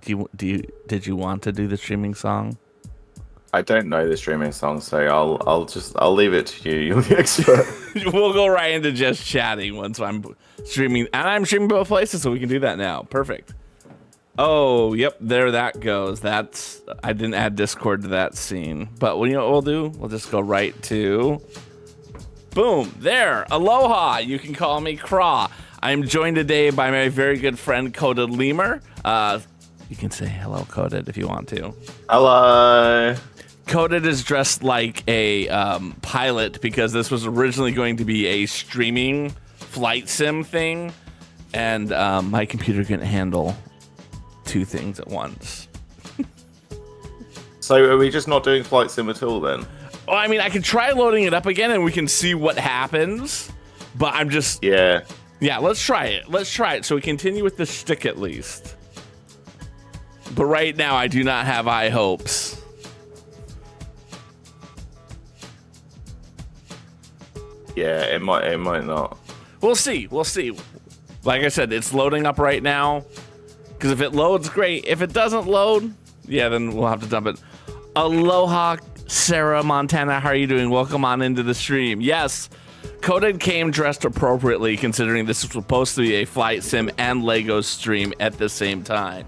Did you want to do the streaming song? I don't know the streaming song, so I'll leave it to you. You're the expert. We'll go right into just chatting once I'm streaming, and I'm streaming both places, so we can do that now. Perfect. Oh, yep, there that goes. I didn't add Discord to that scene, but you know what we'll do? We'll just go right to, boom, there. Aloha. You can call me Craw. I'm joined today by my very good friend CodedLemur. You can say hello, Coded, if you want to. Hello. Coded is dressed like a pilot because this was originally going to be a streaming flight sim thing, and my computer couldn't handle two things at once. So are we just not doing flight sim at all then? Well, I mean, I can try loading it up again and we can see what happens, but I'm just... Yeah, let's try it. Let's try it so we continue with the shtick at least. But right now, I do not have high hopes. Yeah, it might not. We'll see. We'll see. Like I said, it's loading up right now. Because if it loads, great. If it doesn't load, yeah, then we'll have to dump it. Aloha, Sarah, Montana. How are you doing? Welcome on into the stream. Yes, Coded came dressed appropriately, considering this was supposed to be a flight sim and Lego stream at the same time.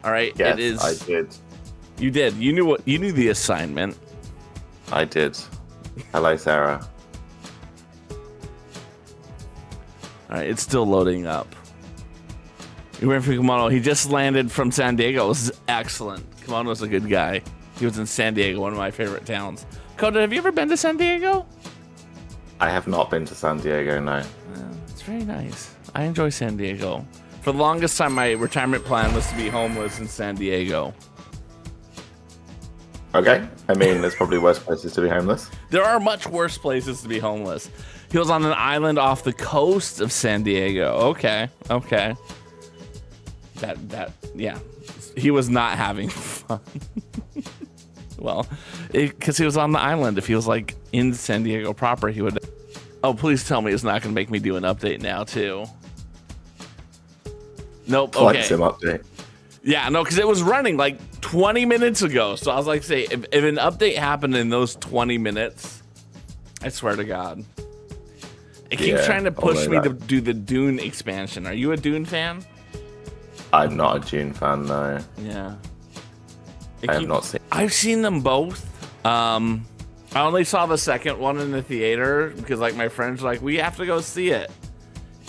All right. Yes, it is. I did. You did. You knew the assignment. I did. Hello, Sarah. All right, it's still loading up. You're waiting for Kimono. He just landed from San Diego. This is excellent. Kimono's a good guy. He was in San Diego, one of my favorite towns. Coda, have you ever been to San Diego? I have not been to San Diego, no. It's very nice. I enjoy San Diego. For the longest time, my retirement plan was to be homeless in San Diego. Okay. I mean, there's probably worse places to be homeless. There are much worse places to be homeless. He was on an island off the coast of San Diego. Okay. Yeah. He was not having fun. Well, because he was on the island. If he was like in San Diego proper, he would. Oh, please tell me it's not going to make me do an update now too. Nope. Okay. Sim update. Yeah, no, because it was running like 20 minutes ago. So I was like, say, if an update happened in those 20 minutes, I swear to God. It keeps trying to push me to do the Dune expansion. Are you a Dune fan? I'm not a Dune fan, no. Yeah. I have not seen. I've seen them both. I only saw the second one in the theater because like my friends were like, we have to go see it.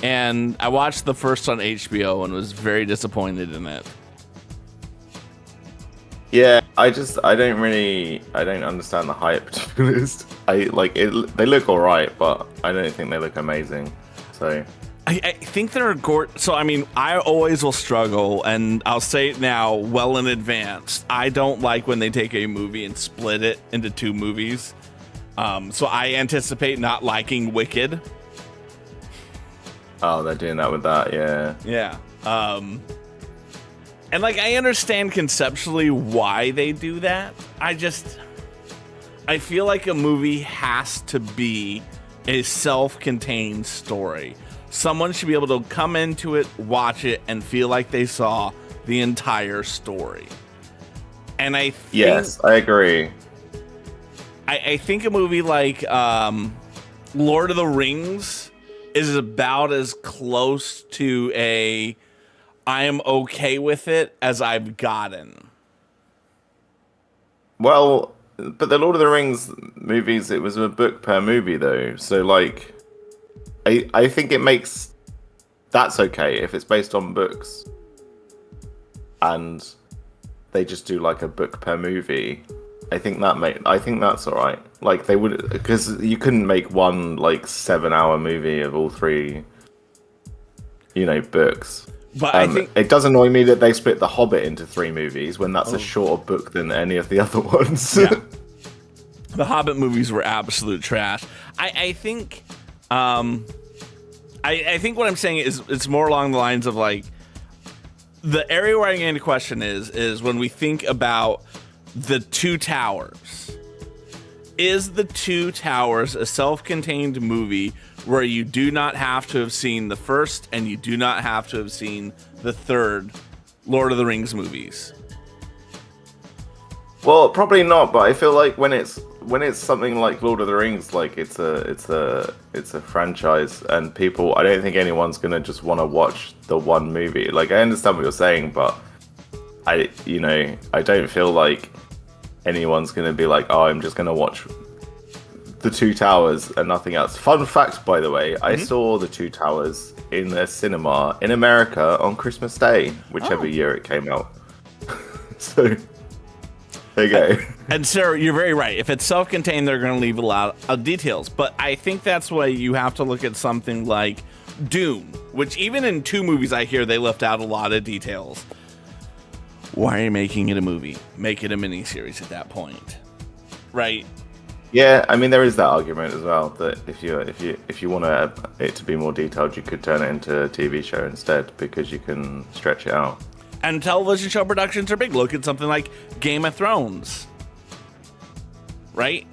And I watched the first on HBO and was very disappointed in it. Yeah, I don't understand the hype, to be honest. They look alright, but I don't think they look amazing. So I think they're so I mean, I always will struggle, and I'll say it now well in advance. I don't like when they take a movie and split it into two movies. So I anticipate not liking Wicked. Oh, they're doing that with that, yeah. Yeah. And like I understand conceptually why they do that. I feel like a movie has to be a self-contained story. Someone should be able to come into it, watch it, and feel like they saw the entire story. And I think, yes, I agree. I think a movie like Lord of the Rings is about as close to a I am okay with it as I've gotten. Well, but the Lord of the Rings movies, it was a book per movie though. So like, I think it makes, that's okay if it's based on books and they just do like a book per movie. I think that's all right. Like they would, because you couldn't make one like 7-hour movie of all three, books. But I think it does annoy me that they split The Hobbit into 3 movies when that's a shorter book than any of the other ones. Yeah. The Hobbit movies were absolute trash. I think I think what I'm saying is it's more along the lines of like the area where I'm getting to question is when we think about the Two Towers. Is the Two Towers a self-contained movie where you do not have to have seen the first and you do not have to have seen the third Lord of the Rings movies? Well, probably not, but I feel like when it's something like Lord of the Rings, like it's a franchise, and people, I don't think anyone's gonna just want to watch the one movie. Like, I understand what you're saying, but I don't feel like anyone's gonna be like, oh, I'm just gonna watch the Two Towers and nothing else. Fun fact, by the way, I saw the Two Towers in the cinema in America on Christmas Day, whichever year it came out. So there you go. And Sarah, you're very right. If it's self-contained, they're going to leave a lot of details. But I think that's why you have to look at something like Dune, which even in 2 movies I hear they left out a lot of details. Why are you making it a movie? Make it a miniseries at that point, right? Yeah, I mean, there is that argument as well, that if you want it to be more detailed, you could turn it into a TV show instead, because you can stretch it out. And television show productions are big. Look at something like Game of Thrones, right?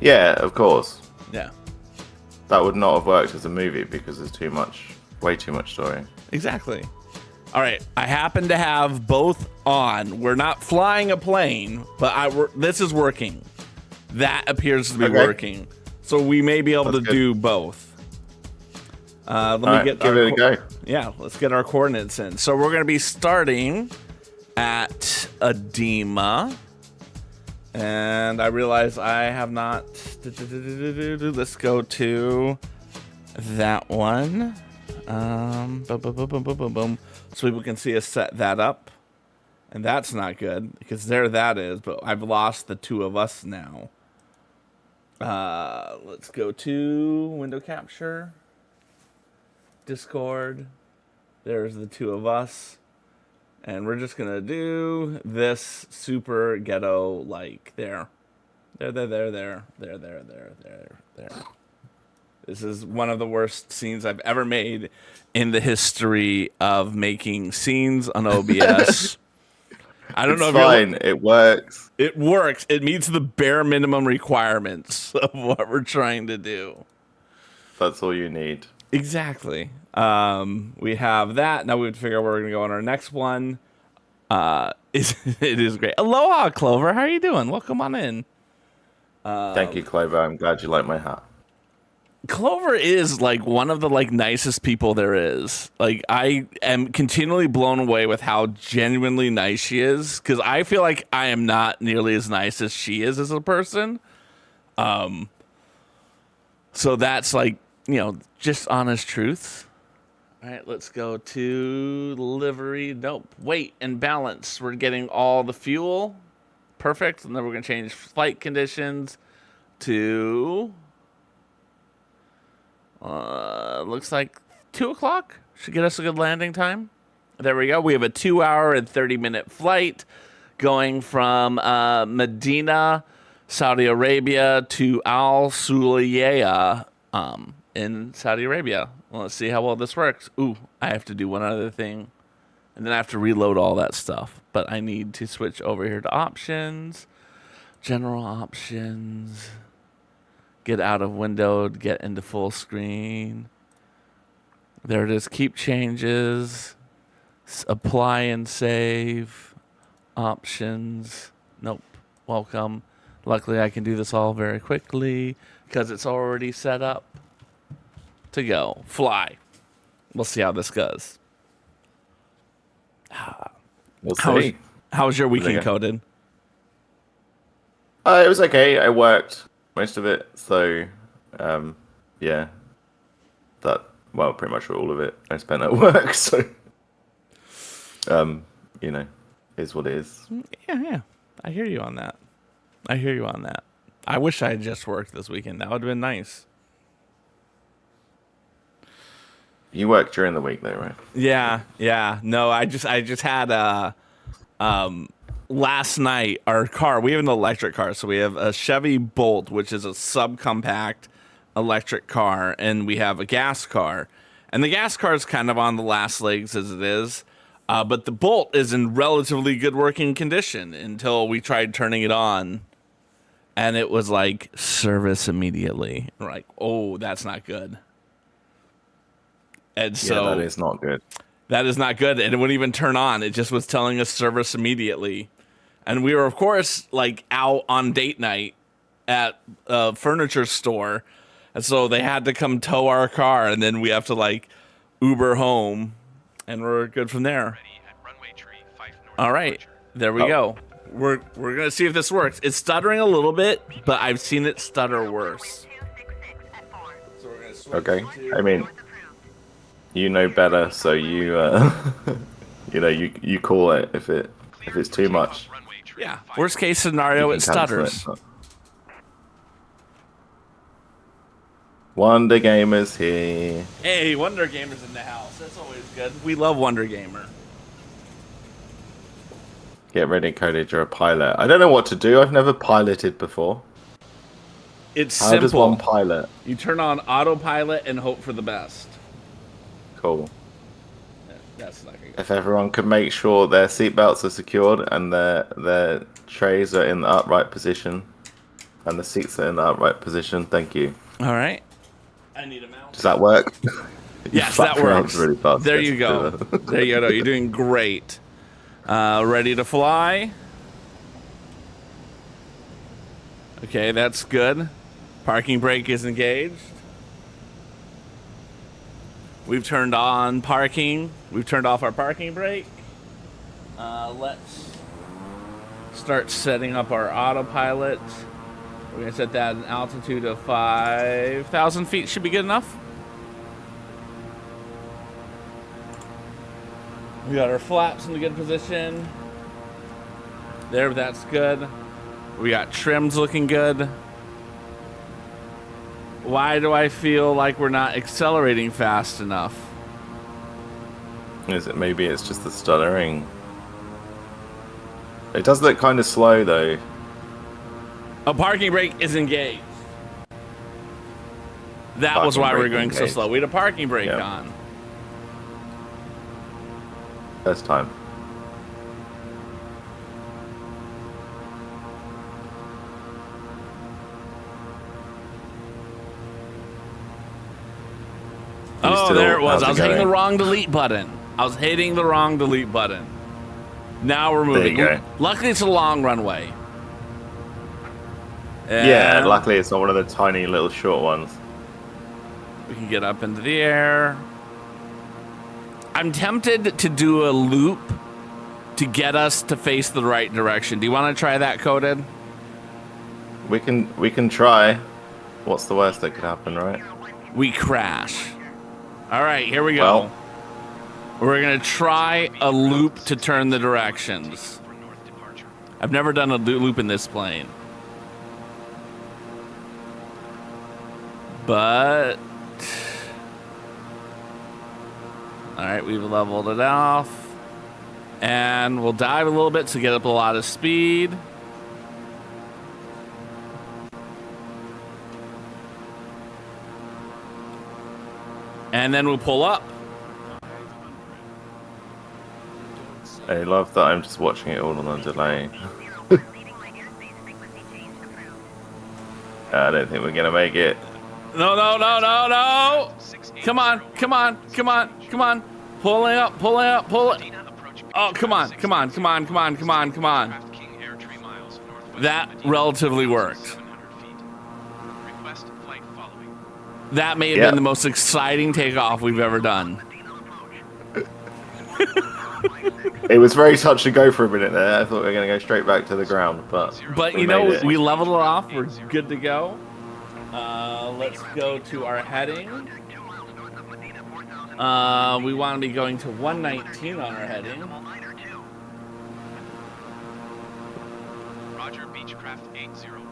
Yeah, of course. Yeah. That would not have worked as a movie because there's way too much story. Exactly. All right, I happen to have both on. We're not flying a plane, but this is working. That appears to be working. So we may be able to do both. Let me give it a go. Yeah, let's get our coordinates in. So we're going to be starting at Edema. And I realize I have not... Let's go to that one. Boom, boom, boom, boom, boom, boom, boom. So people can see us set that up. And that's not good, because there that is, but I've lost the 2 of us now. Let's go to window capture. Discord. There's the 2 of us. And we're just going to do this super ghetto, like, there. There. This is one of the worst scenes I've ever made in the history of making scenes on OBS. I don't know if fine. It works. It works. It meets the bare minimum requirements of what we're trying to do. That's all you need. Exactly. We have that. Now we have to figure out where we're going to go on our next one. It is great. Aloha, Clover. How are you doing? Welcome on in. Thank you, Clover. I'm glad you like my hat. Clover is like one of the nicest people there is. Like, I am continually blown away with how genuinely nice she is, because I feel like I am not nearly as nice as she is as a person. So that's just honest truth. All right, let's go to livery. Nope. Weight and balance. We're getting all the fuel. Perfect. And then we're going to change flight conditions to... looks like 2 o'clock. Should get us a good landing time. There we go. We have a 2-hour and 30-minute flight going from Medina, Saudi Arabia to Al Sulayyil in Saudi Arabia. Well, let's see how well this works. Ooh, I have to do one other thing. And then I have to reload all that stuff. But I need to switch over here to options. General options. Get out of windowed, get into full screen. There it is. Keep changes. Apply and save. Options. Nope. Welcome. Luckily, I can do this all very quickly because it's already set up to go. Fly. We'll see how this goes. We'll see. How was your weekend, Coded? It was okay. I worked most of it, so yeah, pretty much all of it I spent at work, so is what it is. Yeah, I hear you on that. I wish I had just worked this weekend. That would have been nice. You work during the week though, right? Yeah. No, I just had last night, our car, we have an electric car. So we have a Chevy Bolt, which is a subcompact electric car, and we have a gas car. And the gas car is kind of on the last legs as it is. But the Bolt is in relatively good working condition until we tried turning it on. And it was like, service immediately. We're like, oh, that's not good. And so yeah, that is not good. That is not good. And it wouldn't even turn on. It just was telling us service immediately. And we were, of course, like out on date night at a furniture store. And so they had to come tow our car. And then we have to like Uber home. And we're good from there. All right. There we go. We're going to see if this works. It's stuttering a little bit, but I've seen it stutter worse. So we're going to switch Okay. to... I mean, you know better, so you you know you call it if it's too much. Yeah. Worst case scenario, it stutters. Wonder Gamer's here. Hey, Wonder Gamer's in the house. That's always good. We love Wonder Gamer. Get ready, Coded. You're a pilot. I don't know what to do. I've never piloted before. It's How simple. does one pilot? You turn on autopilot and hope for the best. Cool. Yeah, that's not good. If everyone could make sure their seatbelts are secured and their trays are in the upright position and the seats are in the upright position, thank you. All right. I need a mouse. Does that work? Yes, that works. Really fast. There you go. There you go. You're doing great. Ready to fly. Okay, that's good. Parking brake is engaged. We've turned on parking. We've turned off our parking brake. Let's start setting up our autopilot. We're going to set that an altitude of 5,000 feet. Should be good enough. We got our flaps in a good position. There, that's good. We got trims looking good. Why do I feel like we're not accelerating fast enough? Is it maybe it's just the stuttering? It does look kind of slow though. A parking brake is engaged. That was why we're going so slow. We had a parking brake on. First time. Oh, there it was. I was hitting the wrong delete button. Now we're moving. There you go. Luckily, it's a long runway. Yeah, luckily it's not one of the tiny little short ones. We can get up into the air. I'm tempted to do a loop to get us to face the right direction. Do you want to try that, Coded? We can try. What's the worst that could happen, right? We crash. All right, here we go. Well, we're going to try a loop to turn the directions. I've never done a loop in this plane. But... all right, we've leveled it off. And we'll dive a little bit to get up a lot of speed. And then we'll pull up. I love that I'm just watching it all on a delay. I don't think we're going to make it. No. Come on. Pulling up. Oh, come on. That relatively worked. That may have been the most exciting takeoff we've ever done. It was very touch and go for a minute there. I thought we were going to go straight back to the ground, but you know, we leveled it off. We're good to go. Let's go to our heading. We want to be going to 119 on our heading. Roger, Beechcraft 801.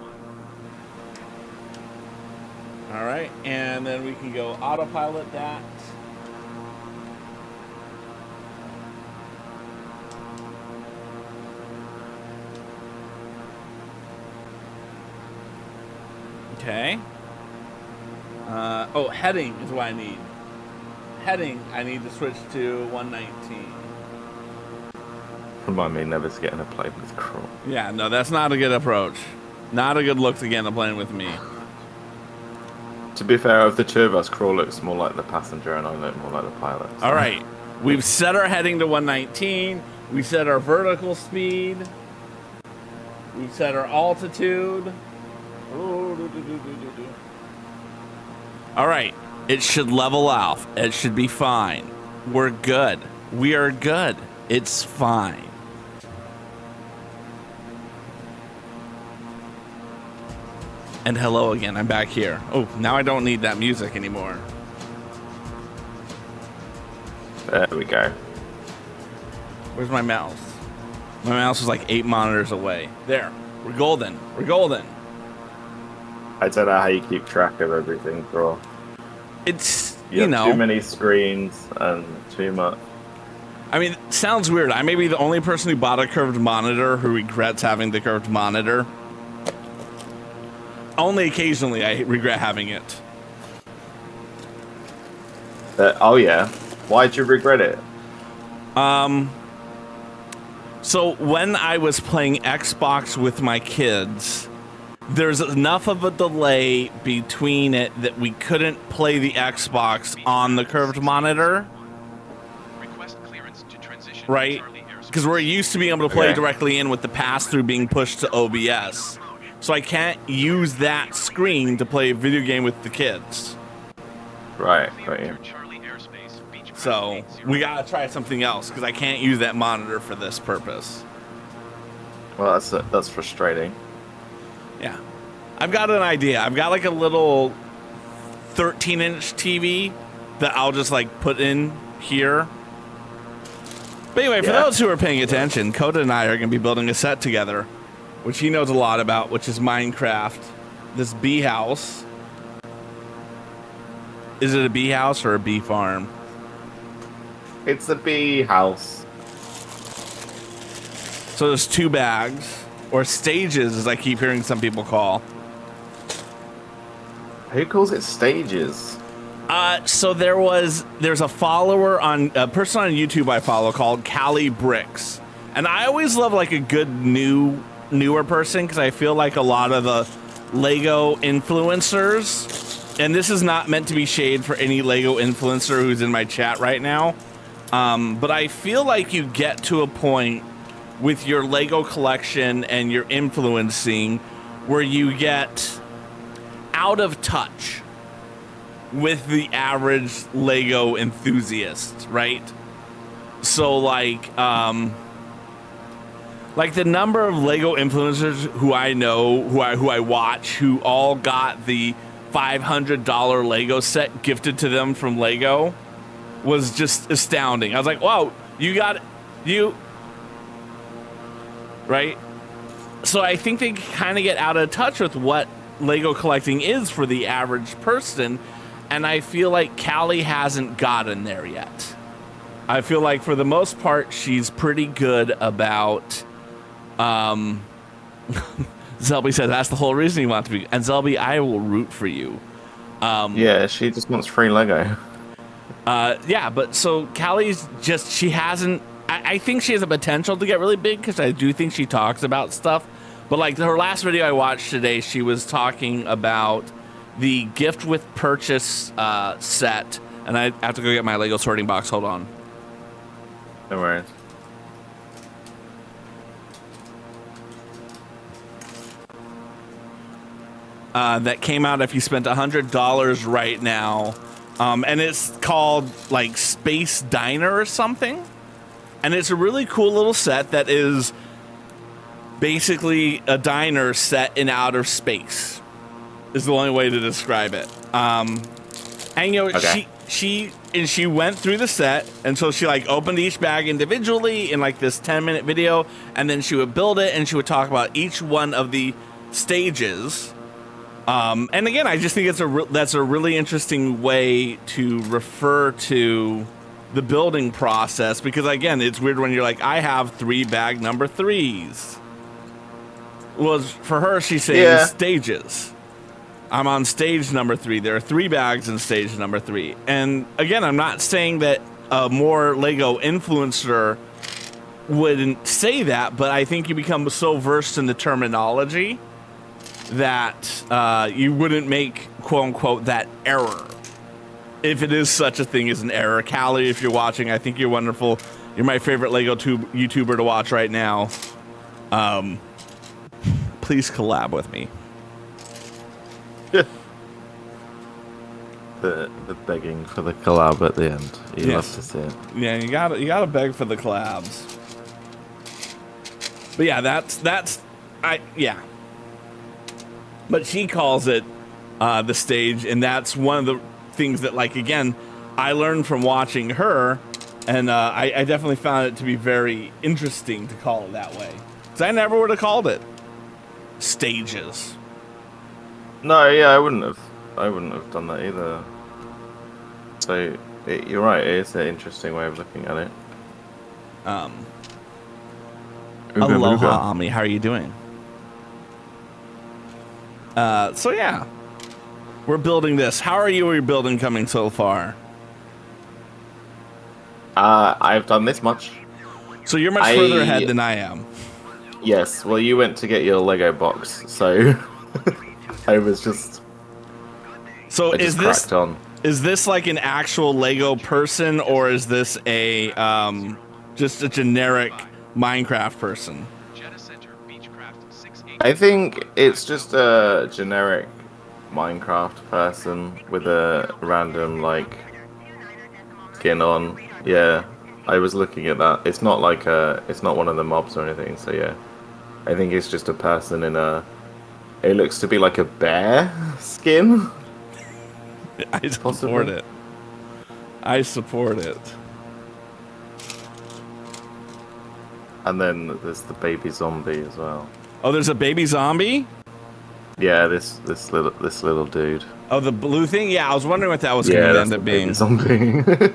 All right, and then we can go autopilot that. Okay. Oh, heading is what I need. Heading, I need to switch to 119. Remind me never to get in a plane with Crawl. Yeah, no, that's not a good approach. Not a good look to get in a plane with me. To be fair, of the two of us, Crawl looks more like the passenger and I look more like the pilot. So. All right. We've set our heading to 119. We set our vertical speed. We've set our altitude. All right. It should level off. It should be fine. We're good. We are good. It's fine. And hello again. I'm back here. Oh, now I don't need that music anymore. There we go. Where's my mouse? My mouse was like 8 monitors away. There. We're golden. We're golden. I don't know how you keep track of everything, bro. It's, You have know. too many screens and too much. I mean, it sounds weird. I may be the only person who bought a curved monitor who regrets having the curved monitor. Only occasionally I regret having it. Oh, yeah. Why'd you regret it? So when I was playing Xbox with my kids, there's enough of a delay between it that we couldn't play the Xbox on the curved monitor, Request clearance to transition. right? Charlie airspace. Because we're used to being able to play Okay. directly in with the pass-through being pushed to OBS. So I can't use that screen to play a video game with the kids. Right, Clear got you. through Charlie airspace. Beechcraft So 80. we gotta try something else because I can't use that monitor for this purpose. Well, that's frustrating. Yeah. I've got an idea. I've got like a little 13-inch TV that I'll just like put in here. But anyway, for Yeah. those who are paying attention, Coda and I are going to be building a set together, which he knows a lot about, which is Minecraft. This bee house. Is it a bee house or a bee farm? It's a bee house. So there's 2 bags, or stages as I keep hearing some people call. Who calls it stages? So there's a person on YouTube I follow called Callie Bricks, and I always love like a good newer person because I feel like a lot of the Lego influencers, and this is not meant to be shade for any Lego influencer who's in my chat right now, but I feel like you get to a point with your Lego collection and your influencing where you get out of touch with the average Lego enthusiast, right? So like the number of Lego influencers who I know, who I watch, who all got the $500 Lego set gifted to them from Lego was just astounding. I was like, wow, right? So I think they kind of get out of touch with what Lego collecting is for the average person, and I feel like Callie hasn't gotten there yet. I feel like for the most part, she's pretty good about, Zelby says that's the whole reason you want to be, and Zelby, I will root for you. Yeah, she just wants free Lego. Yeah, but so Callie's just, she hasn't, I think she has a potential to get really big because I do think she talks about stuff. But like her last video I watched today, she was talking about the gift with purchase set. And I have to go get my Lego sorting box. Hold on. No worries. That came out if you spent $100 right now. And it's called like Space Diner or something. And it's a really cool little set that is basically a diner set in outer space is the only way to describe it. And you know, Okay. she went through the set, and so she like opened each bag individually in like this 10-minute video, and then she would build it and she would talk about each one of the stages. And again, I just think that's a really interesting way to refer to the building process, because again, it's weird when you're like, I have 3 bag number 3s. Well, for her, she's saying stages. I'm on stage number 3. There are 3 bags in stage number 3. And again, I'm not saying that a more Lego influencer wouldn't say that, but I think you become so versed in the terminology that you wouldn't make, quote unquote, that error. if it is such a thing as an error. Callie, if you're watching, I think you're wonderful. You're my favorite Lego YouTuber to watch right now. Please collab with me. The begging for the collab at the end. You Yes. love to see it. Yeah, you gotta beg for the collabs. But yeah, that's yeah. But she calls it the stage, and that's one of the things that, like, again, I learned from watching her, and I definitely found it to be very interesting to call it that way. Because I never would have called it stages. No, yeah, I wouldn't have done that either. So you're right. It is an interesting way of looking at it. Aloha, Ami. How are you doing? So yeah, we're building this. How are you with your building coming so far? I've done this much. So you're much further ahead than I am. Yes. Well, you went to get your Lego box, so I was just. So I just cracked on. Is this like an actual Lego person, or is this a just a generic Minecraft person? Jetta Center, Beechcraft 68. I think it's just a generic Minecraft person with a random like skin on. Yeah, I was looking at that. It's not like it's not one of the mobs or anything. So yeah, I think it's just a person in a. It looks to be like a bear skin. I support Possibly. it. I support it. And then there's the baby zombie as well. Oh, there's a baby zombie? Yeah, this little dude. Oh, the blue thing? Yeah, I was wondering what that was going to that's end the up being. baby zombie.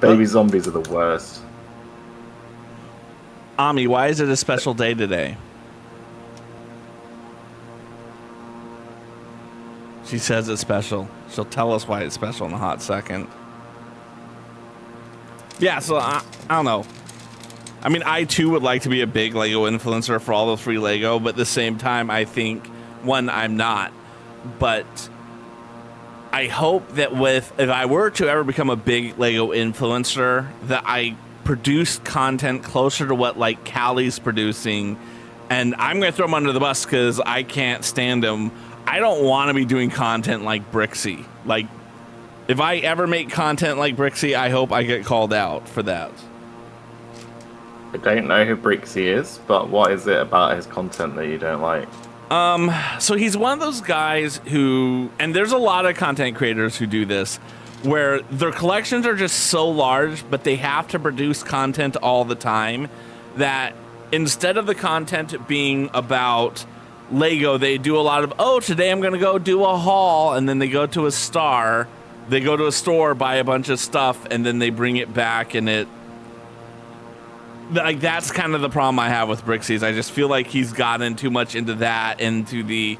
Baby zombies are the worst. Ami, why is it a special day today? She says it's special. She'll tell us why it's special in a hot second. Yeah, so I don't know. I mean, I too would like to be a big Lego influencer for all the free Lego, but at the same time, I think, one, I'm not. But I hope that if I were to ever become a big Lego influencer, that I produce content closer to what like Callie's producing. And I'm going to throw him under the bus because I can't stand him. I don't want to be doing content like Brixie. Like, if I ever make content like Brixie, I hope I get called out for that. I don't know who Brixie is, but what is it about his content that you don't like? So he's one of those guys who, and there's a lot of content creators who do this, where their collections are just so large, but they have to produce content all the time, that instead of the content being about Lego, they do a lot of, oh, today I'm going to go do a haul, and then they go to a store, buy a bunch of stuff, and then they bring it back, and it, like, that's kind of the problem I have with Brixie's. I just feel like he's gotten too much into that, he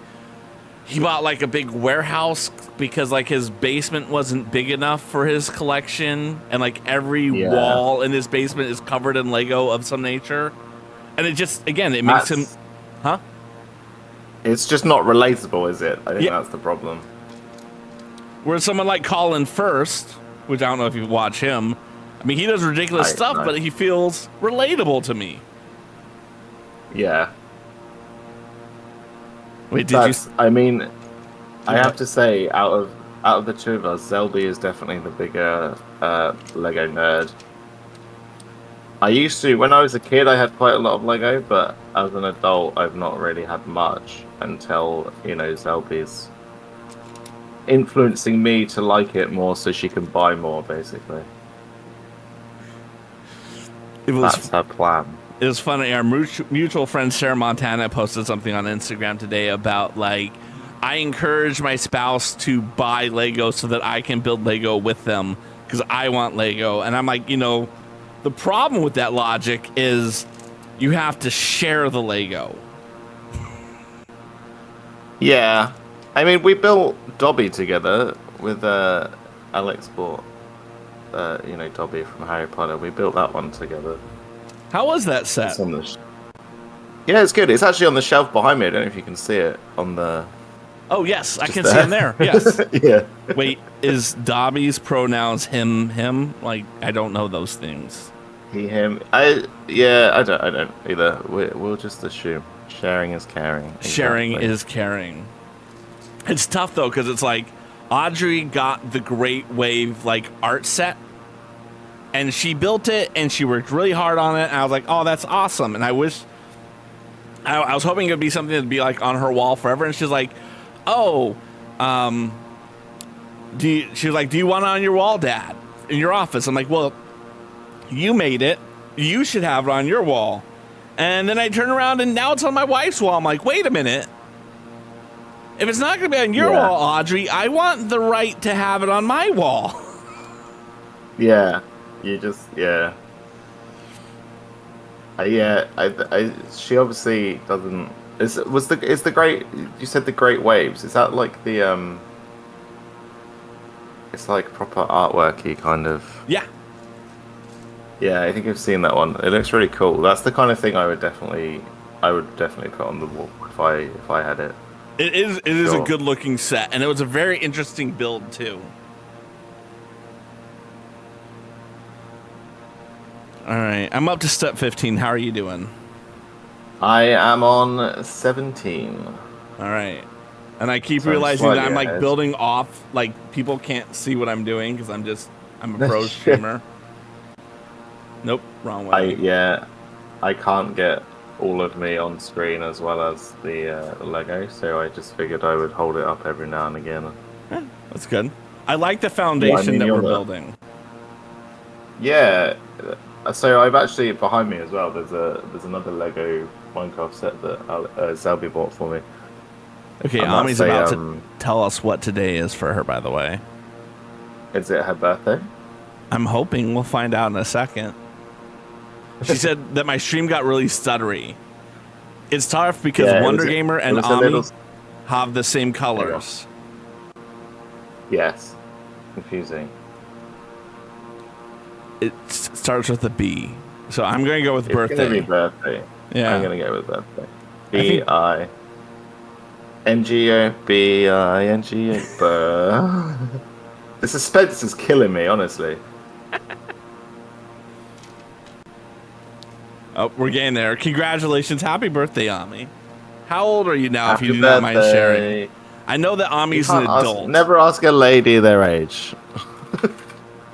bought like a big warehouse because like his basement wasn't big enough for his collection, and like every wall in his basement is covered in Lego of some nature, and it just, again, it makes him, huh? It's just not relatable, is it? I think that's the problem. Whereas someone like Colin First, which I don't know if you watch him, I mean, he does ridiculous stuff, but he feels relatable to me. Yeah. Wait, did you? I mean, I have to say, out of the two of us, Zelby is definitely the bigger Lego nerd. I used to, when I was a kid, I had quite a lot of Lego, but as an adult, I've not really had much until, Zelby's influencing me to like it more so she can buy more, basically. That's her plan. It was funny. Our mutual friend Sarah Montana posted something on Instagram today about, like, I encourage my spouse to buy Lego so that I can build Lego with them because I want Lego. And I'm like, the problem with that logic is you have to share the Lego. Yeah. I mean, we built Dobby together with Alex bought, Dobby from Harry Potter. We built that one together. How was that set? It's yeah, it's good. It's actually on the shelf behind me. I don't know if you can see it on the Oh, yes, I Just can see him there. Yes. Yeah. Wait, is Dobby's pronouns him? Like, I don't know those things. He, him. I don't either. We'll just assume sharing is caring. Sharing Exactly. is caring. It's tough though, because it's like Audrey got the Great Wave like art set, and she built it, and she worked really hard on it. And I was like, oh, that's awesome. And I wish I was hoping it would be something that'd be like on her wall forever. And she's like, oh, she was like, do you want it on your wall, Dad, in your office? I'm like, well, you made it. You should have it on your wall. And then I turn around and now it's on my wife's wall. I'm like, wait a minute. If it's not going to be on your wall, Audrey, I want the right to have it on my wall. Yeah. You just she obviously doesn't. Is the great? You said the Great Waves. Is that like the It's like proper artworky kind of. Yeah. Yeah, I think I've seen that one. It looks really cool. That's the kind of thing I would definitely put on the wall if I had it. It is a Sure. good looking set, and it was a very interesting build too. All right, I'm up to step 15. How are you doing? I am on 17. All right. And I keep So I'm realizing that I'm slightly like ahead. building off, like people can't see what I'm doing because I'm a pro streamer. Nope, wrong way. I can't get all of me on screen as well as the Lego, so I just figured I would hold it up every now and again. That's good. I like the foundation that you're we're the- building. Yeah, so I've actually behind me as well. There's another Lego Minecraft set that Selby bought for me. Okay, I might Ami's say, about to tell us what today is for her, by the way. Is it her birthday? I'm hoping we'll find out in a second. She said that my stream got really stuttery. It's tough because Yeah, Wonder Gamer and it was a Ami little- have the same colors. Yes, confusing. It starts with a B. So I'm going to go with It's gonna be birthday. birthday. Yeah. I'm gonna go with birthday. think- BINGO. The suspense is killing me, honestly. Oh, we're getting there. Congratulations. Happy birthday, Ami. How old are you now, Happy if you do not mind birthday. sharing? I know that You Ami's an can't adult. never ask a lady their age.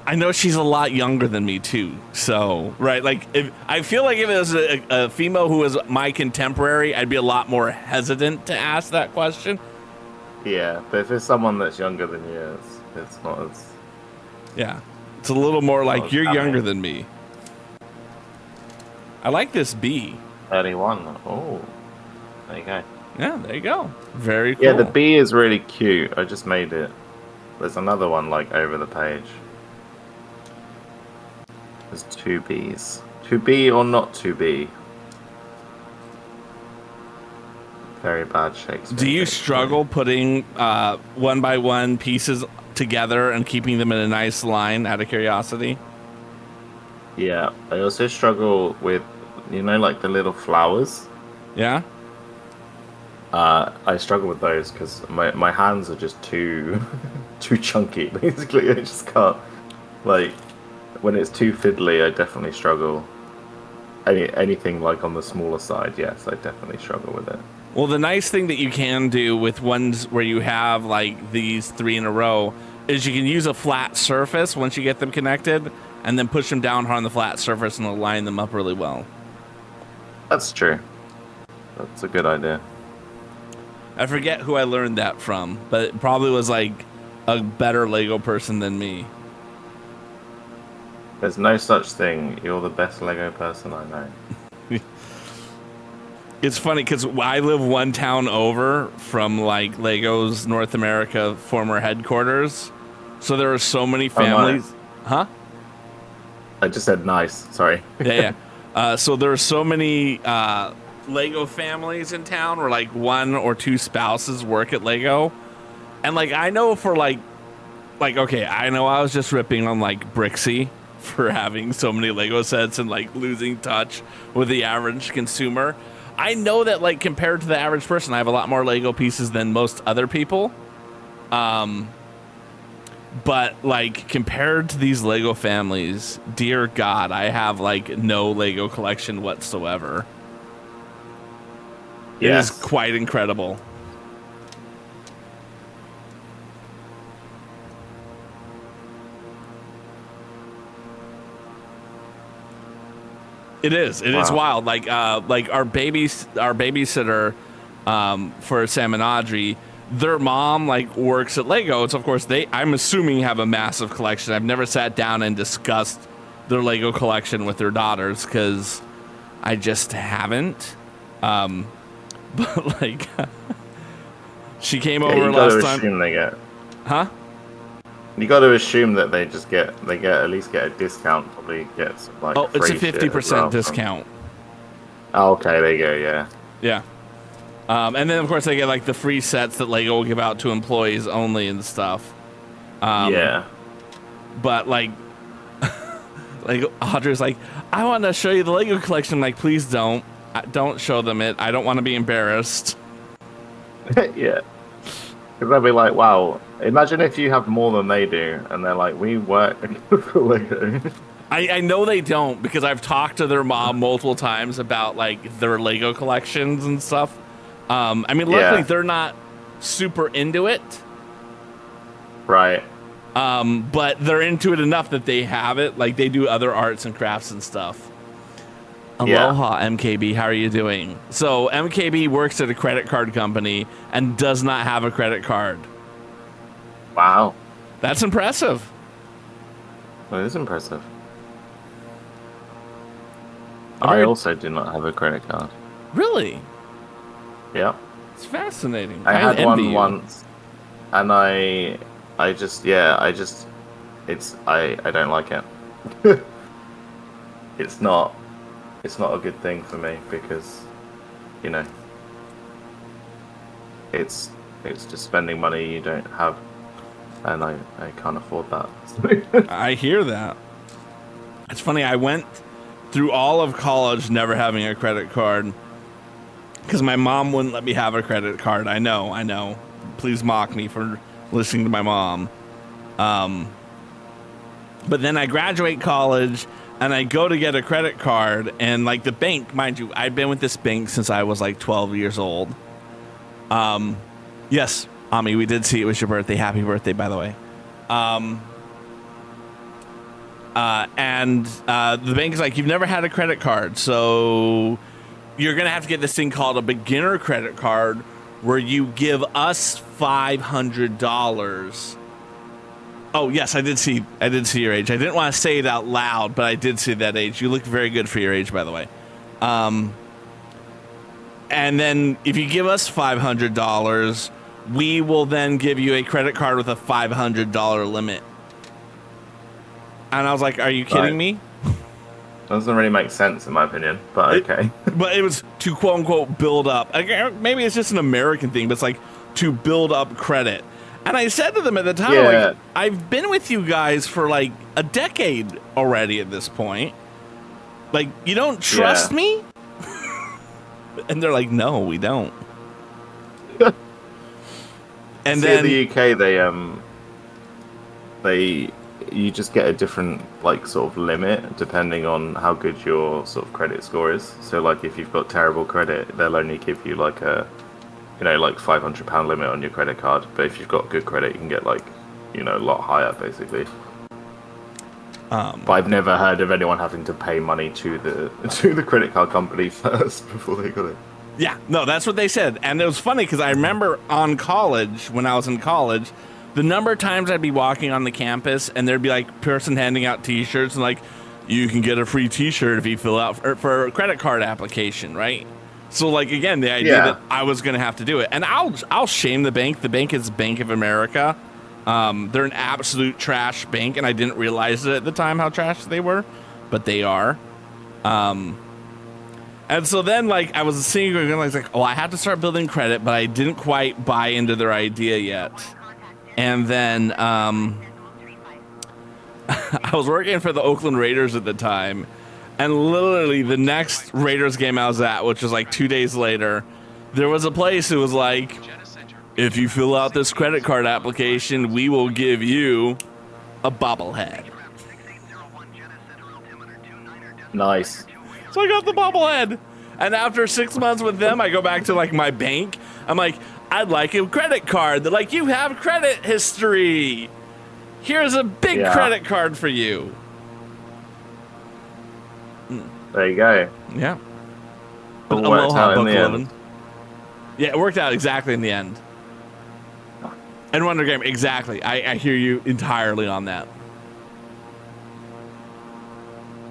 I know she's a lot younger than me too. So, right, like I feel like if it was a female who was my contemporary, I'd be a lot more hesitant to ask that question. Yeah, but if it's someone that's younger than you, it's not as. Yeah, it's a little more like Oh, you're damn younger it. than me. I like this bee. 31. Oh, there you go. Yeah, there you go. Very cool. Yeah, the bee is really cute. I just made it. There's another one like over the page. There's two bees. To be or not to be? Very bad Shakespeare. Do you thing. struggle putting one by one pieces together and keeping them in a nice line out of curiosity? Yeah, I also struggle with, like the little flowers. Yeah? I struggle with those because my hands are just too chunky. Basically, I just can't. Like, when it's too fiddly, I definitely struggle. Anything like on the smaller side, yes, I definitely struggle with it. Well, the nice thing that you can do with ones where you have like these 3 in a row is you can use a flat surface once you get them connected and then push them down hard on the flat surface and it'll line them up really well. That's true. That's a good idea. I forget who I learned that from, but it probably was like a better Lego person than me. There's no such thing. You're the best Lego person I know. It's funny because I live one town over from like Lego's North America former headquarters. So there are so many families. nice. Huh? I just said nice. Sorry. Yeah. So there are so many Lego families in town where like 1 or 2 spouses work at Lego. And like, I know for like, okay, I know I was just ripping on like Brixie for having so many Lego sets and like losing touch with the average consumer. I know that like compared to the average person, I have a lot more Lego pieces than most other people. But like compared to these Lego families, dear God, I have like no Lego collection whatsoever. It is quite incredible. It is wild. Like our babysitter for Sam and Audrey, their mom like works at Lego, so of course I'm assuming have a massive collection. I've never sat down and discussed their Lego collection with their daughters because I just haven't. But like, she came over last time. Assume they get. Huh? You got to assume that they at least get a discount. Probably get some, like. Oh, it's a free 50% discount. Oh, okay, there you go. Yeah. Yeah. And then of course they get like the free sets that Lego will give out to employees only and stuff. Yeah. But like, like Audrey's like, I want to show you the Lego collection. I'm like, please don't show them it. I don't want to be embarrassed. Yeah. Because they'll be like, wow, imagine if you have more than they do, and they're like, we work for Lego. I know they don't because I've talked to their mom multiple times about like their Lego collections and stuff. I mean, luckily they're not super into it. Right. But they're into it enough that they have it. Like they do other arts and crafts and stuff. Aloha, MKB. How are you doing? So MKB works at a credit card company and does not have a credit card. Wow. That's impressive. That is impressive. I also do not have a credit card. Really? Yeah. It's fascinating. I had one you. once, and I don't like it. It's not a good thing for me because, you know, it's just spending money you don't have, and I can't afford that. I hear that. It's funny, I went through all of college never having a credit card because my mom wouldn't let me have a credit card. I know. Please mock me for listening to my mom. But then I graduate college and I go to get a credit card, and like the bank, mind you, I've been with this bank since I was like 12 years old. Yes, Ami, we did see it was your birthday. Happy birthday, by the way. And the bank is like, you've never had a credit card, so you're going to have to get this thing called a beginner credit card where you give us $500. Oh, yes, I did see your age. I didn't want to say it out loud, but I did see that age. You look very good for your age, by the way. And then if you give us $500, we will then give you a credit card with a $500 limit. And I was like, are you kidding me? Doesn't really make sense in my opinion, but okay. But it was to quote unquote build up. Maybe it's just an American thing, but it's like to build up credit. And I said to them at the time, like, I've been with you guys for like a decade already at this point. Like, you don't trust me? And they're like, no, we don't. And then in the UK, you just get a different like sort of limit depending on how good your sort of credit score is. So like if you've got terrible credit, they'll only give you like a, you know, like £500 limit on your credit card. But if you've got good credit, you can get like, you know, a lot higher basically. But I've never heard of anyone having to pay money to the credit card company first before they got it. Yeah, no, that's what they said. And it was funny because I remember when I was in college, the number of times I'd be walking on the campus and there'd be like person handing out t-shirts and like, you can get a free t-shirt if you fill out for a credit card application, right? So like, again, the idea that I was going to have to do it. And I'll shame the bank. The bank is Bank of America. They're an absolute trash bank, and I didn't realize it at the time how trash they were, but they are. And so then, like, I was seeing, I was like, oh, I have to start building credit, but I didn't quite buy into their idea yet. And then I was working for the Oakland Raiders at the time, And literally the next Raiders game I was at, which was like 2 days later, there was a place that was like, if you fill out this credit card application, we will give you a bobblehead. Nice. So I got the bobblehead. And after 6 months with them, I go back to like my bank. I'm like, I'd like a credit card. They're like, you have credit history. Here's a big credit card for you. There you go. Yeah. All worked out in the end. Yeah, it worked out exactly in the end. And Wonder Game, exactly. I hear you entirely on that.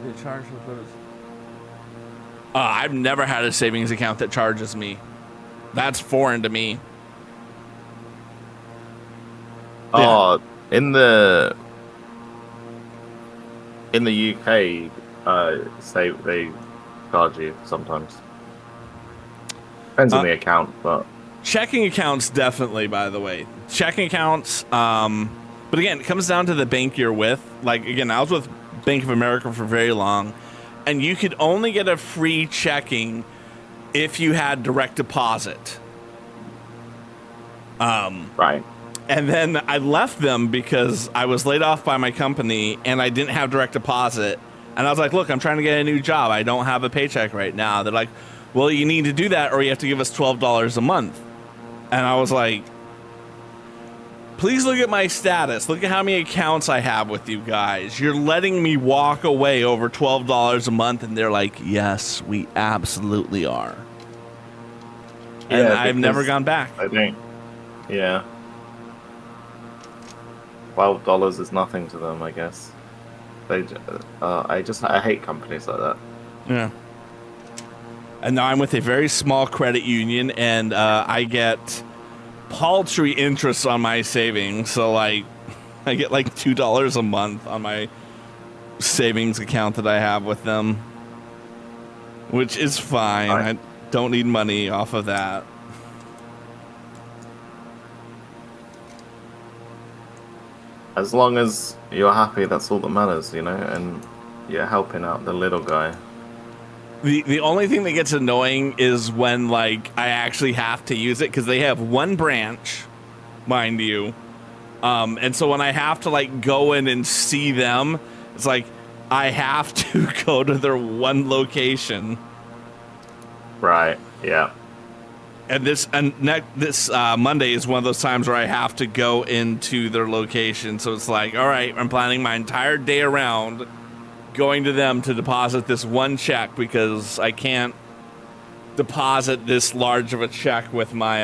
They charge for those. I've never had a savings account that charges me. That's foreign to me. Oh, in the UK, say they charge you sometimes. Depends on the account, but checking accounts definitely. By the way, checking accounts. But again, it comes down to the bank you're with. Like again, I was with Bank of America for very long, and you could only get a free checking if you had direct deposit. Right. And then I left them because I was laid off by my company and I didn't have direct deposit. And I was like, look, I'm trying to get a new job. I don't have a paycheck right now. They're like, well, you need to do that or you have to give us $12 a month. And I was like, please look at my status. Look at how many accounts I have with you guys. You're letting me walk away over $12 a month. And they're like, yes, we absolutely are. And I've never gone back. I think. Yeah. $12 is nothing to them, I guess. I hate companies like that. Yeah. And now I'm with a very small credit union, and I get paltry interest on my savings. So, like, I get like $2 a month on my savings account that I have with them, which is fine. I don't need money off of that. As long as you're happy, that's all that matters, you know, and you're helping out the little guy. The only thing that gets annoying is when, like, I actually have to use it because they have one branch, mind you. And so when I have to, like, go in and see them, it's like I have to go to their one location. Right, yeah. And this Monday is one of those times where I have to go into their location. So it's like, all right, I'm planning my entire day around going to them to deposit this one check because I can't deposit this large of a check with my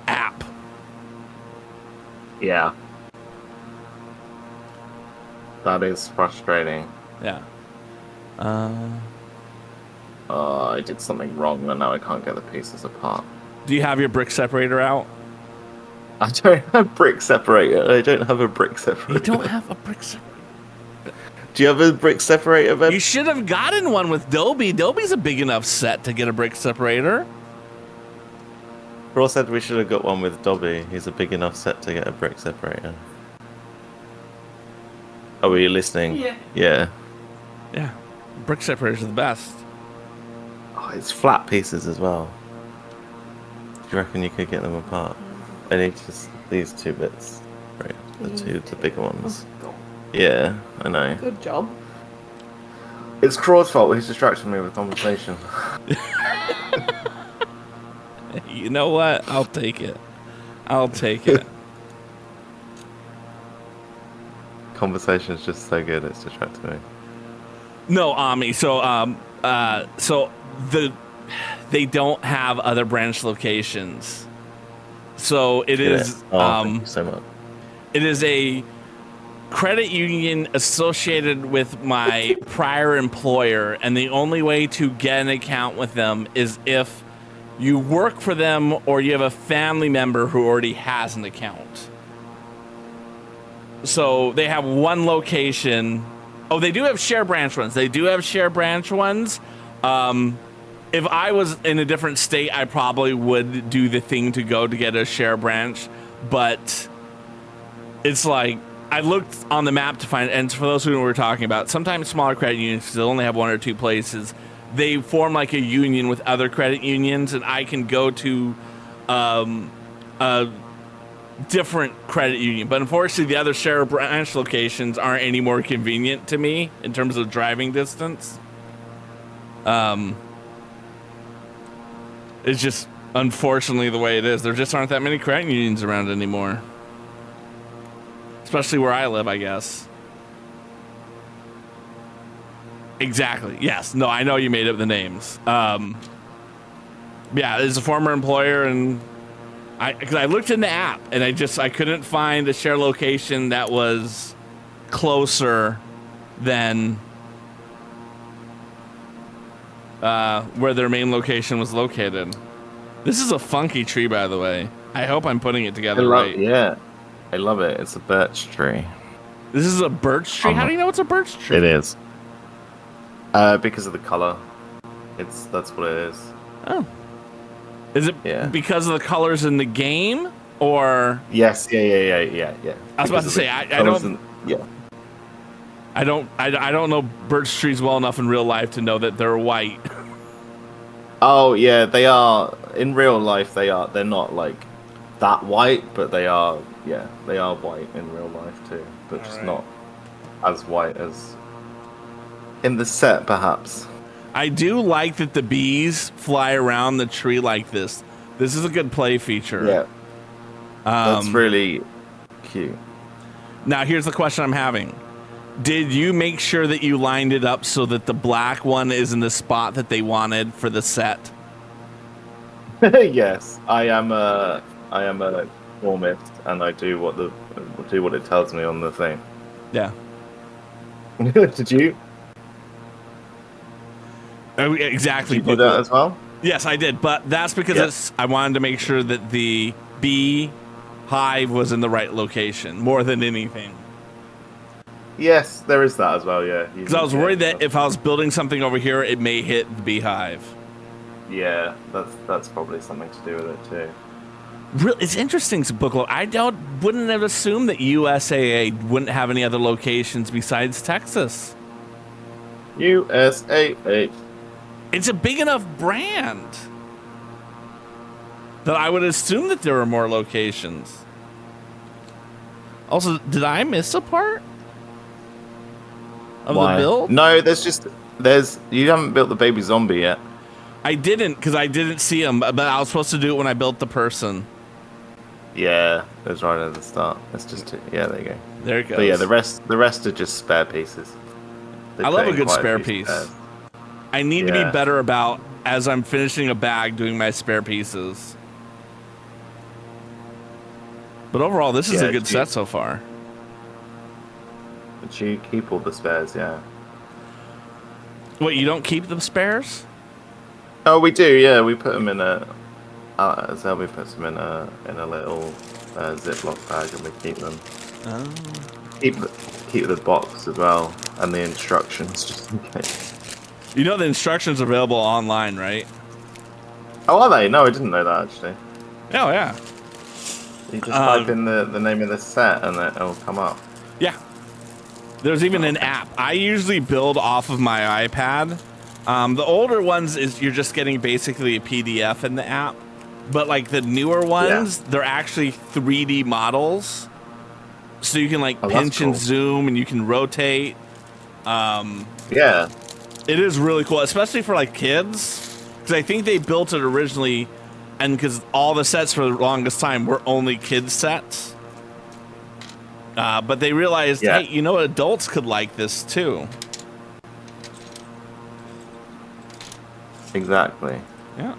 app. Yeah. That is frustrating. Yeah. I did something wrong and now I can't get the pieces apart. Do you have your brick separator out? I don't have brick separator. I don't have a brick separator. You don't have a brick separator? Do you have a brick separator, Ben? You should have gotten one with Dobie. Dobie's a big enough set to get a brick separator. Ross said we should have got one with Dobby. He's a big enough set to get a brick separator. Oh, were you listening? Yeah. Yeah. Yeah. Brick separators are the best. Oh, it's flat pieces as well. Do you reckon you could get them apart? I need just these two bits. Right, the bigger ones. Yeah, I know. Good job. It's Craw's fault. He's distracting me with conversation. You know what? I'll take it. I'll take it. Conversation's just so good. It's distracting me. No, Ami. So, they don't have other branch locations. So it is. Thank you so much. It is a credit union associated with my prior employer, and the only way to get an account with them is if you work for them or you have a family member who already has an account. So they have one location. Oh, they do have share branch ones. If I was in a different state, I probably would do the thing to go to get a share branch, but it's like I looked on the map to find, and for those who know what we're talking about, sometimes smaller credit unions, they only have 1 or 2 places, they form like a union with other credit unions, and I can go to a different credit union. But unfortunately, the other share branch locations aren't any more convenient to me in terms of driving distance. It's just unfortunately the way it is. There just aren't that many credit unions around anymore. Especially where I live, I guess. Exactly. Yes. No, I know you made up the names. Yeah, as a former employer, and because I looked in the app and I couldn't find a share location that was closer than where their main location was located. This is a funky tree, by the way. I hope I'm putting it together right. Yeah. I love it. It's a birch tree. This is a birch tree? How do you know it's a birch tree? It is. Because of the color. That's what it is. Oh. Is it because of the colors in the game? Or yes, yeah. I was about to say I don't I don't know birch trees well enough in real life to know that they're white. Oh yeah, they are in real life. They're not like that white, but they are white in real life too, but just not as white as in the set, perhaps. I do like that the bees fly around the tree like this. This is a good play feature. Yeah, that's really cute. Now, here's the question I'm having. Did you make sure that you lined it up so that the black one is in the spot that they wanted for the set? Yes, I am a conformist, and I do what it tells me on the thing. Yeah. Did you? Exactly. Did you do that as well? Yes, I did, but that's because I wanted to make sure that the bee hive was in the right location more than anything. Yes, there is that as well, yeah. Because I was worried that if I was building something over here, it may hit the beehive. Yeah, that's probably something to do with it too. It's interesting, Booklo. I wouldn't have assumed that USAA wouldn't have any other locations besides Texas. USAA. It's a big enough brand that I would assume that there are more locations. Also, did I miss a part of the build? No, you haven't built the baby zombie yet. I didn't, because I didn't see him, but I was supposed to do it when I built the person. Yeah, it was right at the start. That's just there you go. There it goes. But yeah, the rest are just spare pieces. I love a good spare piece. I need to be better about, as I'm finishing a bag, doing my spare pieces. But overall, this is a good set so far. But you keep all the spares, yeah. Wait, you don't keep the spares? Oh, we do, yeah. We put them in a... we put them in a little Ziploc bag, and we keep them. Oh. Keep the box as well, and the instructions, just in case. You know the instructions are available online, right? Oh, are they? No, I didn't know that, actually. Oh, yeah. You just type in the name of the set, and it'll come up. Yeah. There's even an app. I usually build off of my iPad. The older ones is you're just getting basically a PDF in the app. But like the newer ones, they're actually 3D models. So you can like pinch and zoom, and you can rotate. Yeah. It is really cool, especially for like kids. Because I think they built it originally, and because all the sets for the longest time were only kids sets. But they realized, hey, you know, adults could like this too. Exactly. Yeah.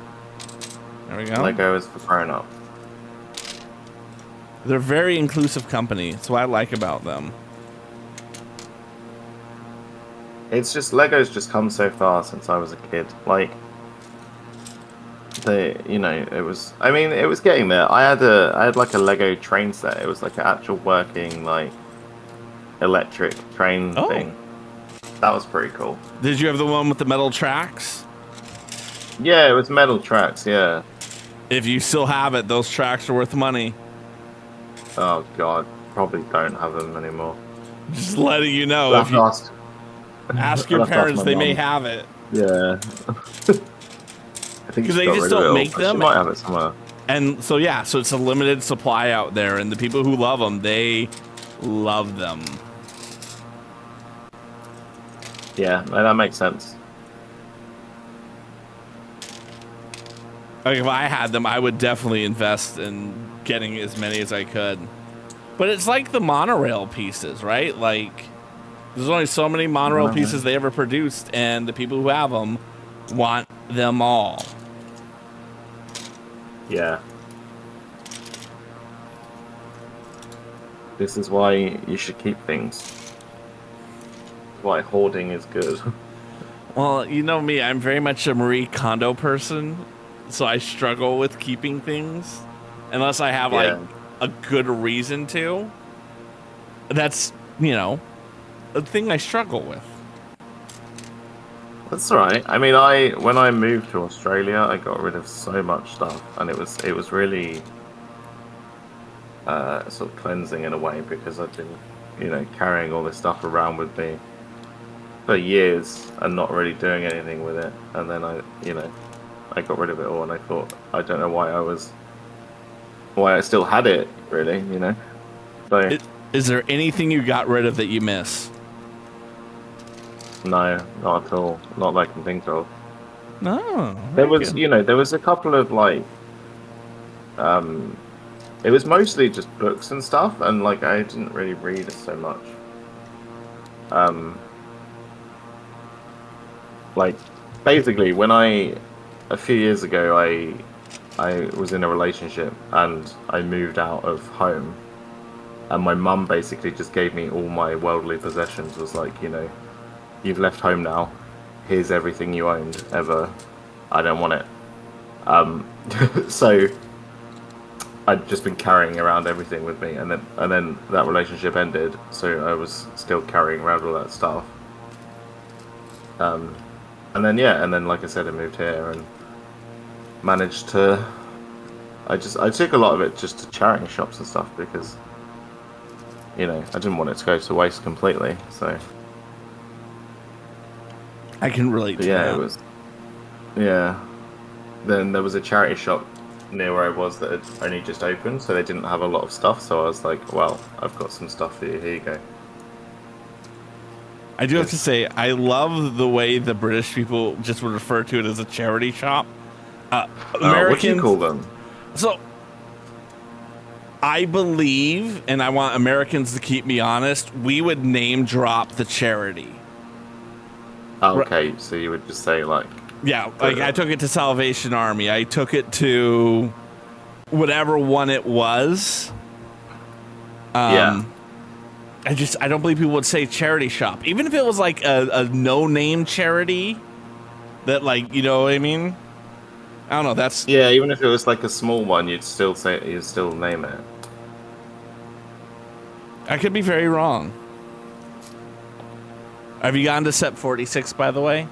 There we go. Lego is for grown up. They're a very inclusive company. That's what I like about them. It's just Lego's just come so far since I was a kid. Like, it was. I mean, it was getting there. I had like a Lego train set. It was like an actual working like electric train thing. That was pretty cool. Did you have the one with the metal tracks? Yeah, it was metal tracks. Yeah. If you still have it, those tracks are worth money. Oh God, probably don't have them anymore. Just letting you know. I'll If have to you ask. ask I'll your have to ask parents, my they may mum. have it. Yeah. I think 'Cause she they got just rid of don't it all, make but she them. might have it somewhere. And so yeah, so it's a limited supply out there, and the people who love them, they love them. Yeah, no, that makes sense. Like if I had them, I would definitely invest in getting as many as I could. But it's like the monorail pieces, right? Like there's only so many monorail pieces they ever produced, and the people who have them want them all. Yeah. This is why you should keep things. Why hoarding is good. Well, you know me, I'm very much a Marie Kondo person, so I struggle with keeping things unless I have like a good reason to. That's, you know, a thing I struggle with. That's all right. I mean, when I moved to Australia, I got rid of so much stuff, and it was really sort of cleansing in a way because I've been, carrying all this stuff around with me for years and not really doing anything with it. And then I got rid of it all, and I thought I don't know why I still had it, really, So Is there anything you got rid of that you miss? no, not at all. Not that I can think of. No. There was, there was a couple of it was mostly just books and stuff, and I didn't really read so much. Basically, a few years ago, I was in a relationship and I moved out of home, and my mum basically just gave me all my worldly possessions. Was like, you've left home now. Here's everything you owned ever. I don't want it. So I'd just been carrying around everything with me, and then that relationship ended. So I was still carrying around all that stuff. And then like I said, I moved here and managed to. I took a lot of it just to charity shops and stuff because, I didn't want it to go to waste completely. So I can relate to that. It was. Yeah. Then there was a charity shop near where I was that had only just opened, so they didn't have a lot of stuff. So I was like, well, I've got some stuff for you. Here you go. I do have to say, I love the way the British people just would refer to it as a charity shop. Americans, what do you call them? So, I believe, and I want Americans to keep me honest, we would name drop the charity. Oh, okay, so you would just say Yeah, I took it to Salvation Army. I took it to whatever one it was. Yeah. I don't believe people would say charity shop. Even if it was like a no-name charity that you know what I mean? I don't know, that's... Yeah, even if it was like a small one, you'd still name it. I could be very wrong. Have you gotten to set 46, by the way?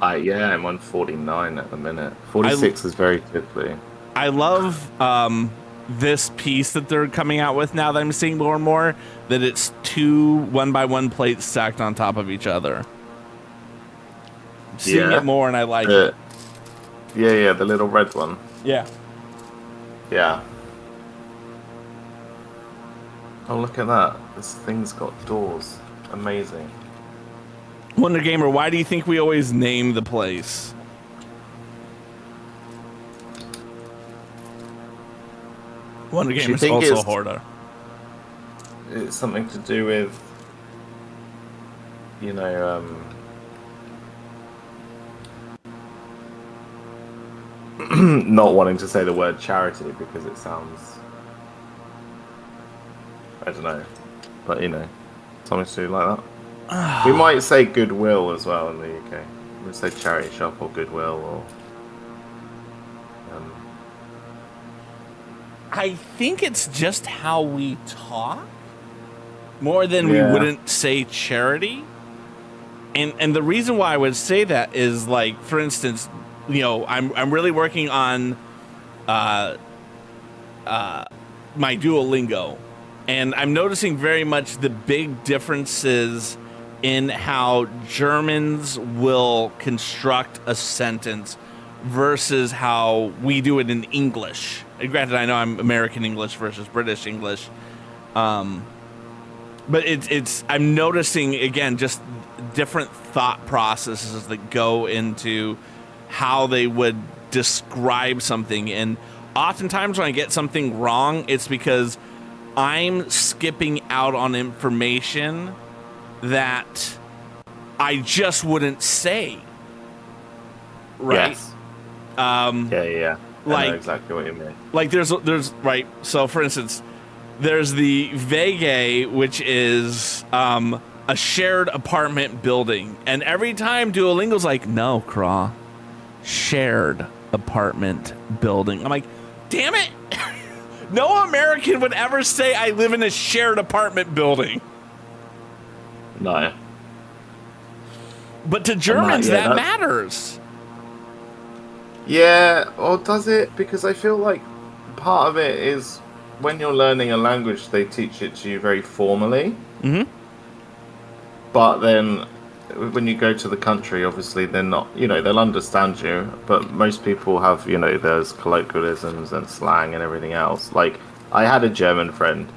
Yeah, I'm on 49 at the minute. 46 is very quickly. I love this piece that they're coming out with now that I'm seeing more and more, that it's 2 1x1 plates stacked on top of each other. I'm seeing it more and I like it. Yeah, the little red one. Yeah. Yeah. Oh, look at that. This thing's got doors. Amazing. Wonder Gamer, why do you think we always name the place? Wonder Gamer's also a hoarder. It's something to do with, not wanting to say the word charity because it sounds, I don't know, but something to do like that. We might say goodwill as well in the UK. We say charity shop or goodwill or. I think it's just how we talk more than we wouldn't say charity. And the reason why I would say that is for instance, I'm really working on my Duolingo And I'm noticing very much the big differences in how Germans will construct a sentence versus how we do it in English. And granted, I know I'm American English versus British English. But I'm noticing, again, just different thought processes that go into how they would describe something. And oftentimes when I get something wrong, it's because I'm skipping out on information that I just wouldn't say. Right? Yes. Like, I know exactly what you mean. Like there's right. So for instance, there's the Vega, which is a shared apartment building, and every time Duolingo's like, no, Craw, shared apartment building. I'm like, damn it. No American would ever say I live in a shared apartment building. No. But to Germans, that matters. Yeah, or does it? Because I feel like part of it is when you're learning a language, they teach it to you very formally. Mm-hmm. But then when you go to the country, obviously they're not, they'll understand you. But most people have, there's colloquialisms and slang and everything else. Like, I had a German friend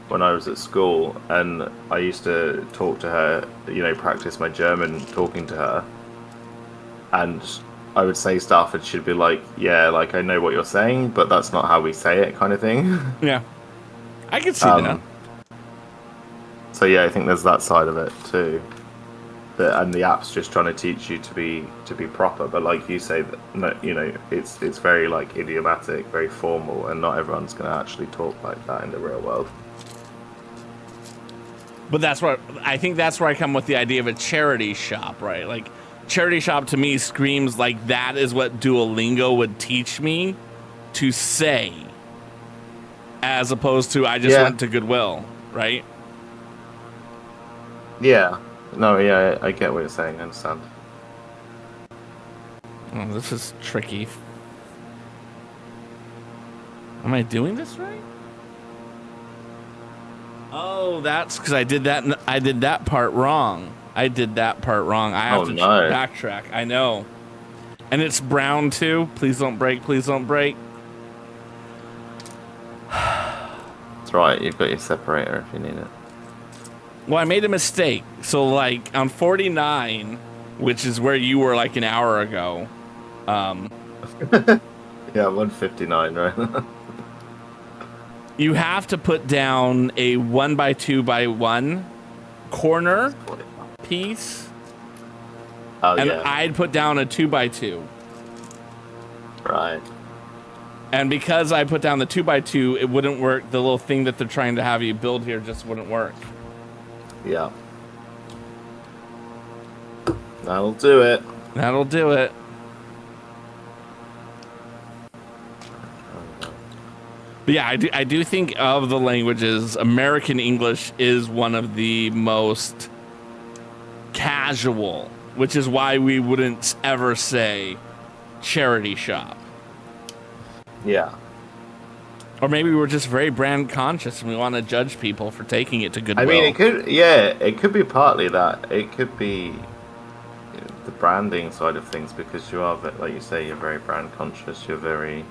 when I was at school, and I used to talk to her, practice my German talking to her. And I would say stuff and she'd be like, yeah, like, I know what you're saying, but that's not how we say it, kind of thing. Yeah. I can see that. So yeah, I think there's that side of it too. And the app's just trying to teach you to be proper, but like you say, it's very like idiomatic, very formal, and not everyone's going to actually talk like that in the real world. But that's where I come with the idea of a charity shop, right? Like, charity shop to me screams like that is what Duolingo would teach me to say, as opposed to I just went to Goodwill, right? Yeah. No, yeah, I get what you're saying. I understand. Oh, this is tricky. Am I doing this right? Oh, that's because I did that part wrong. I have to backtrack. I know. And it's brown too. Please don't break. Please don't break. That's right. You've got your separator if you need it. Well, I made a mistake. So, like, on 49, which is where you were like an hour ago. Yeah, 159, right? You have to put down a 1x2x1 corner piece. Oh, and yeah. I'd put down a 2x2. Right. And because I put down the 2x2, it wouldn't work. The little thing that they're trying to have you build here just wouldn't work. Yeah. That'll do it. That'll do it. But yeah, I do think of the languages, American English is one of the most casual, which is why we wouldn't ever say charity shop. Yeah. Or maybe we're just very brand conscious and we want to judge people for taking it to Goodwill. I mean, it could be partly that. It could be the branding side of things, because you are, like you say, you're very brand conscious. You're very,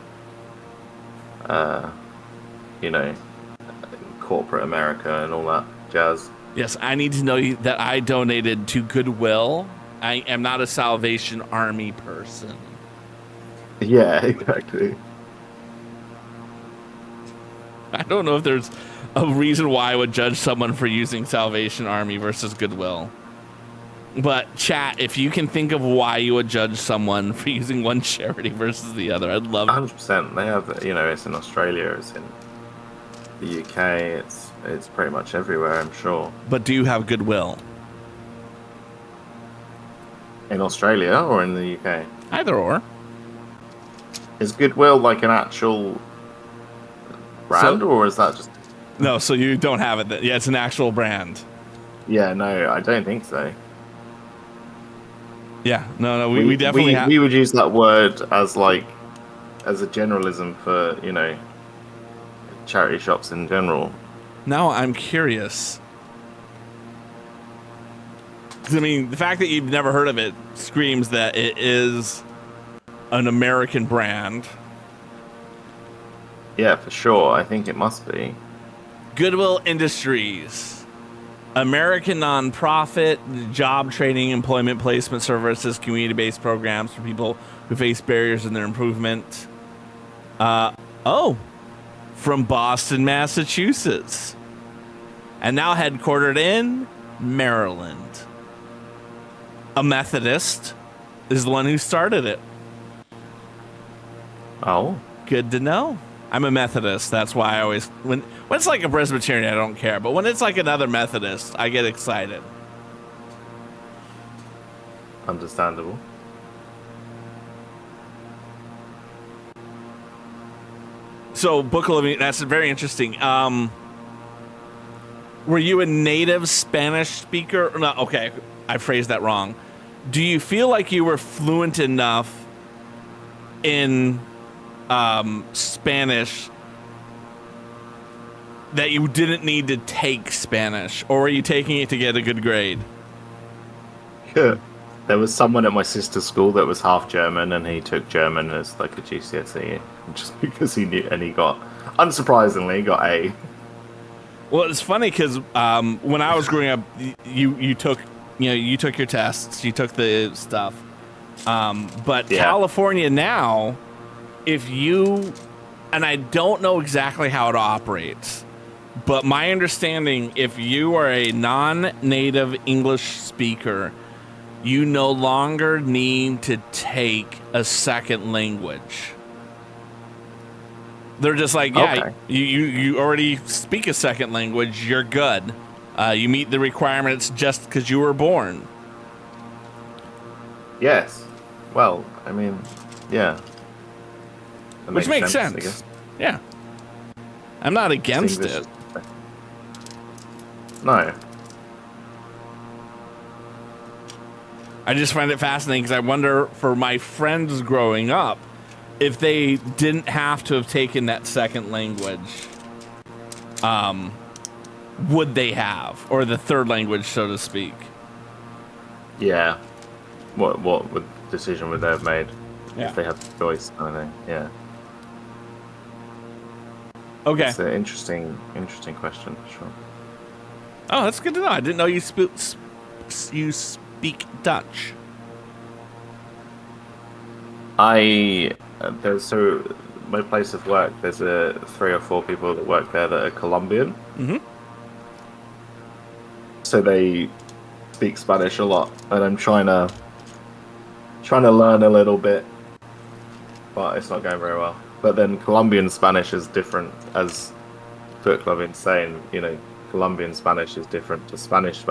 corporate America and all that jazz. Yes, I need to know that I donated to Goodwill. I am not a Salvation Army person. Yeah, exactly. I don't know if there's a reason why I would judge someone for using Salvation Army versus Goodwill. But chat, if you can think of why you would judge someone for using one charity versus the other, I'd love it. 100%. They have, it's in Australia, it's in the UK, it's pretty much everywhere, I'm sure. But do you have Goodwill? In Australia or in the UK? Either or. Is Goodwill like an actual brand, or is that just... No, so you don't have it. Yeah, it's an actual brand. Yeah, no, I don't think so. Yeah, no, we definitely have... We would use that word as a generalism for, charity shops in general. Now I'm curious. I mean, the fact that you've never heard of it screams that it is an American brand. Yeah, for sure. I think it must be. Goodwill Industries, American nonprofit, job training, employment placement services, community-based programs for people who face barriers in their improvement. From Boston, Massachusetts, and now headquartered in Maryland. A Methodist is the one who started it. Oh. Good to know. I'm a Methodist. That's why I always, when it's like a Presbyterian, I don't care. But when it's like another Methodist, I get excited. Understandable. So, Book of Living, that's very interesting. Were you a native Spanish speaker? No, okay, I phrased that wrong. Do you feel like you were fluent enough in Spanish that you didn't need to take Spanish? Or were you taking it to get a good grade? Yeah. There was someone at my sister's school that was half German, and he took German as like a GCSE, just because he knew, and he got, unsurprisingly, got A. Well, it's funny because when I was growing up, you took your tests, you took the stuff, but Yeah. California now, if you, and I don't know exactly how it operates, but my understanding, if you are a non-native English speaker, you no longer need to take a second language. They're just like, yeah, Okay. you already speak a second language, you're good. You meet the requirements just because you were born. Yes. Well, I mean, yeah. That Which makes I sense. guess. Yeah. I'm not against English it. is- No. I just find it fascinating because I wonder for my friends growing up if they didn't have to have taken that second language, would they have, or the third language, so to speak? Yeah. What decision would they have made Yeah. if they had the choice? I think. Yeah. Okay. It's an interesting question. Sure. Oh, that's good to know. I didn't know you speak Dutch. So my place of work, there's 3 or 4 people that work there that are Colombian. Mm-hmm. So they speak Spanish a lot, and I'm trying to learn a little bit, but it's not going very well. But then Colombian Spanish is different, as Book Loving saying. Colombian Spanish is different to Spanish,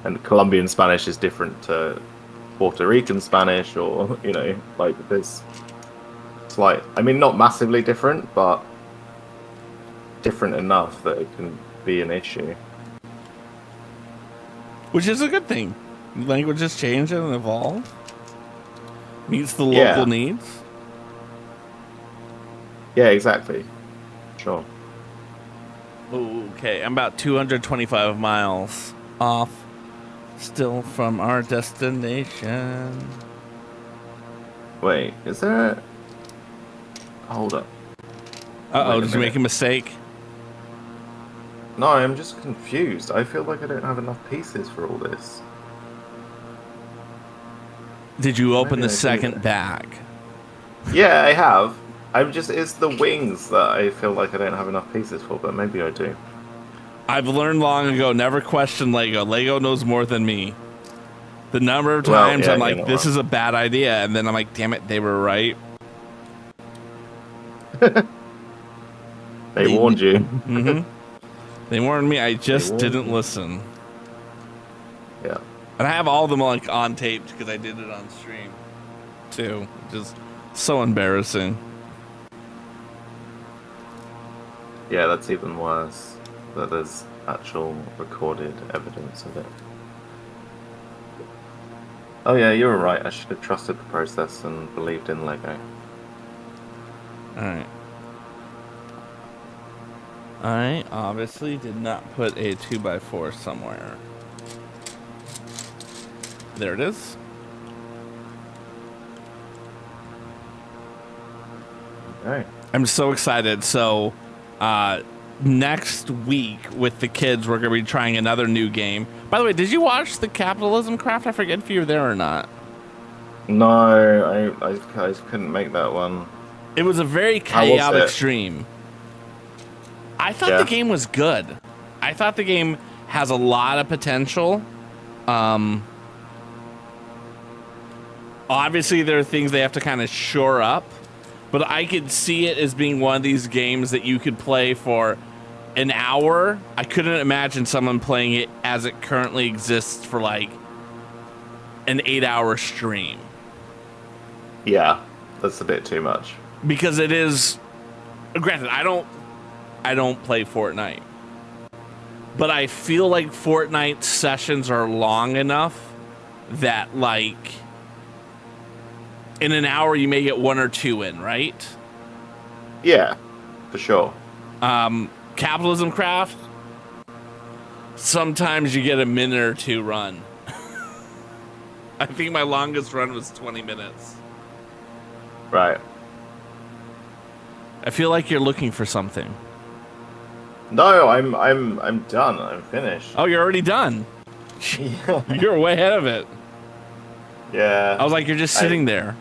and Colombian Spanish is different to Puerto Rican Spanish, or like there's slight. I mean, not massively different, but different enough that it can be an issue. Which is a good thing. Languages change and evolve. Meets the Yeah. local needs. Yeah, exactly. Sure. Okay, I'm about 225 miles off still from our destination. Wait, is there? Hold up. Uh-oh, Wait a did you make a minute. mistake? No, I'm just confused. I feel like I don't have enough pieces for all this. Did you open Maybe the I do. second bag? Yeah, I have. It's the wings that I feel like I don't have enough pieces for, but maybe I do. I've learned long ago, never question Lego. Lego knows more than me. The number of Well, times yeah, I'm you like, know this what? is a bad idea, and then I'm like, damn it, they were right. They warned you. Mm-hmm. They warned me, I just warned didn't you. listen. Yeah. And I have all of them like on tape because I did it on stream too, which is so embarrassing. Yeah, that's even worse. That there's actual recorded evidence of it. Oh yeah, you were right. I should have trusted the process and believed in Lego. All right. I obviously did not put a 2x4 somewhere. There it is. Okay. I'm so excited. So, next week with the kids, we're going to be trying another new game. By the way, did you watch the Capitalism Craft? I forget if you were there or not. No, I couldn't make that one. It was a very How was chaotic it? stream. I thought Yeah. the game was good. I thought the game has a lot of potential. Obviously, there are things they have to kind of shore up, but I could see it as being one of these games that you could play for an hour. I couldn't imagine someone playing it as it currently exists for like an 8-hour stream. Yeah, that's a bit too much. Because it is, granted, I don't play Fortnite, but I feel like Fortnite sessions are long enough that like in an hour you may get 1 or 2 in, right? Yeah, for sure. Capitalism Craft, sometimes you get a minute or 2 run. I think my longest run was 20 minutes. Right. I feel like you're looking for something. No, I'm done. I'm finished. Oh, you're already done. Yeah. You're way ahead of it. Yeah. I was like, you're just sitting there.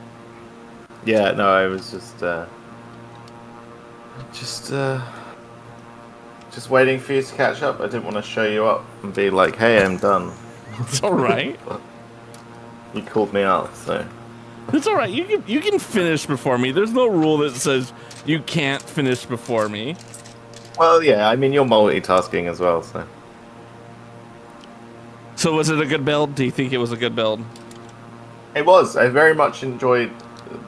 Yeah, no, I was just waiting for you to catch up. I didn't want to show you up and be like, "Hey, I'm done." It's all right. You called me out, so It's all right. You can finish before me. There's no rule that says you can't finish before me. well, yeah. I mean, you're multitasking as well, so So was it a good build? Do you think it was a good build? it was. I very much enjoyed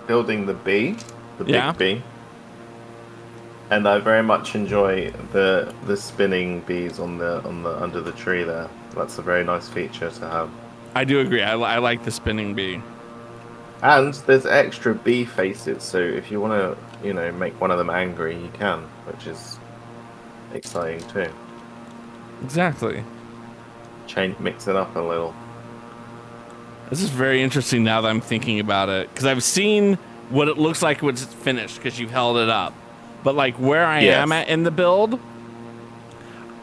building the bee, the Yeah. big bee, and I very much enjoy the spinning bees on the under the tree there. That's a very nice feature to have. I do agree. I like the spinning bee. And there's extra bee faces, so if you want to, make one of them angry, you can, which is exciting too. Exactly. Mix it up a little. This is very interesting now that I'm thinking about it, because I've seen what it looks like when it's finished, because you've held it up. But like where I am at in the build,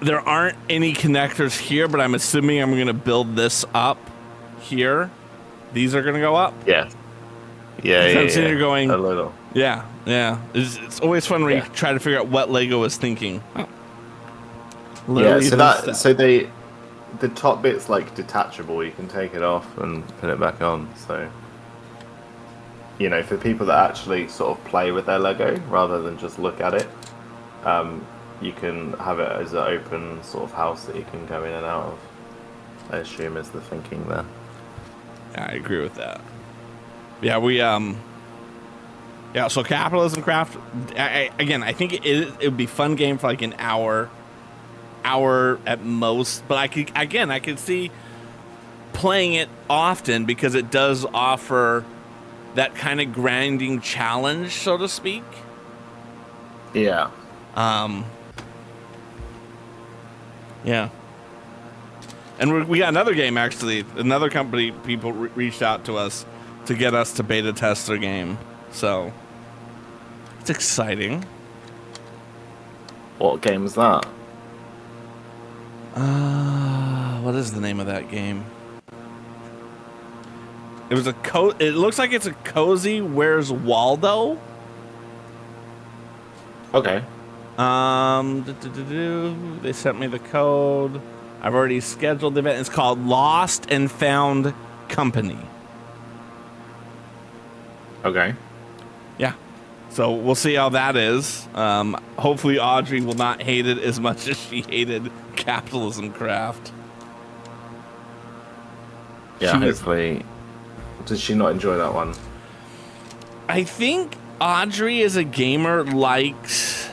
there aren't any connectors here, but I'm assuming I'm going to build this up here. These are going to go up. Yeah. Yeah, So yeah, I'm sitting yeah. here going, A little. yeah. It's always fun when you Yeah. try to figure out what Lego is thinking. Oh. Yeah, Literally so this step. the top bit's like detachable. You can take it off and put it back on. So, for people that actually sort of play with their Lego rather than just look at it, you can have it as an open sort of house that you can go in and out of. I assume is the thinking there. Yeah, I agree with that. Yeah, so Capitalism Craft, I think it would be a fun game for like an hour at most, but I could see playing it often because it does offer that kind of grinding challenge, so to speak. Yeah. Yeah. And we got another game, actually. Another company, people reached out to us to get us to beta test their game. So, it's exciting. What game is that? What is the name of that game? It was it looks like it's a Cozy Where's Waldo? Okay. They sent me the code. I've already scheduled the event. It's called Lost and Found Company. Okay. Yeah. So we'll see how that is. Hopefully Audrey will not hate it as much as she hated Capitalism Craft. Yeah, hopefully. Did she not enjoy that one? I think Audrey as a gamer likes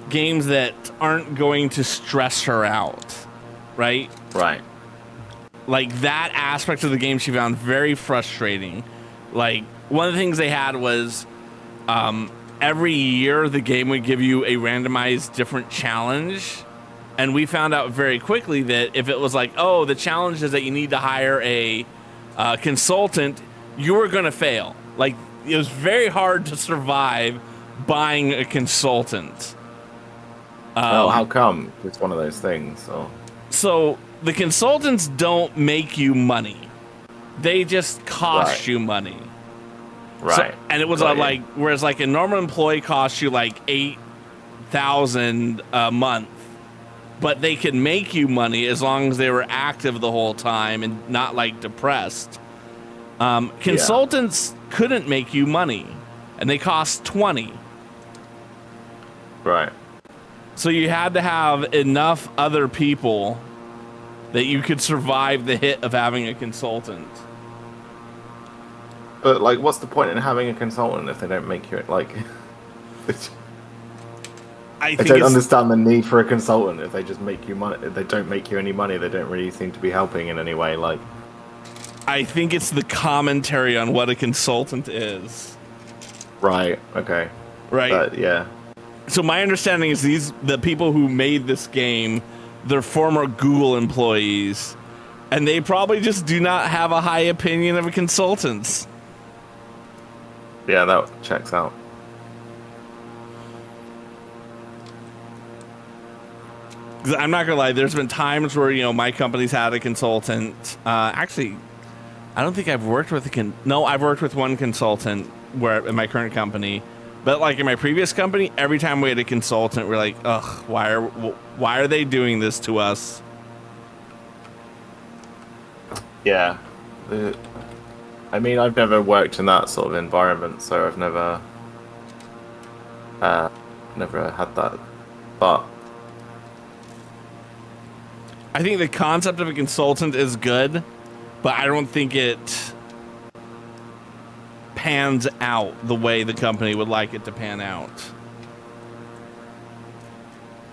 games that aren't going to stress her out, right? Right. Like that aspect of the game she found very frustrating. Like one of the things they had was every year the game would give you a randomized different challenge. And we found out very quickly that if it was like, oh, the challenge is that you need to hire a consultant, you were going to fail. Like, it was very hard to survive buying a consultant. How come? It's one of those things. So the consultants don't make you money. They just cost you money. Right. So, and it was like, whereas like a normal employee costs you like $8,000 a month, but they could make you money as long as they were active the whole time and not like depressed. Consultants couldn't make you money, and they cost 20. Right. So you had to have enough other people that you could survive the hit of having a consultant. But like, what's the point in having a consultant if they don't make you like? I don't understand the need for a consultant if they just make you money. If they don't make you any money, they don't really seem to be helping in any way. Like, I think it's the commentary on what a consultant is. Right. Okay. Right. Yeah. So my understanding is the people who made this game, they're former Google employees, and they probably just do not have a high opinion of consultants. Yeah, that checks out. I'm not gonna lie. There's been times where my company's had a consultant. Actually, I don't think I've worked with I've worked with one consultant in my current company, but like in my previous company, every time we had a consultant, we're like, ugh, why are they doing this to us? Yeah. I mean, I've never worked in that sort of environment, so I've never had that. But I think the concept of a consultant is good, but I don't think it pans out the way the company would like it to pan out.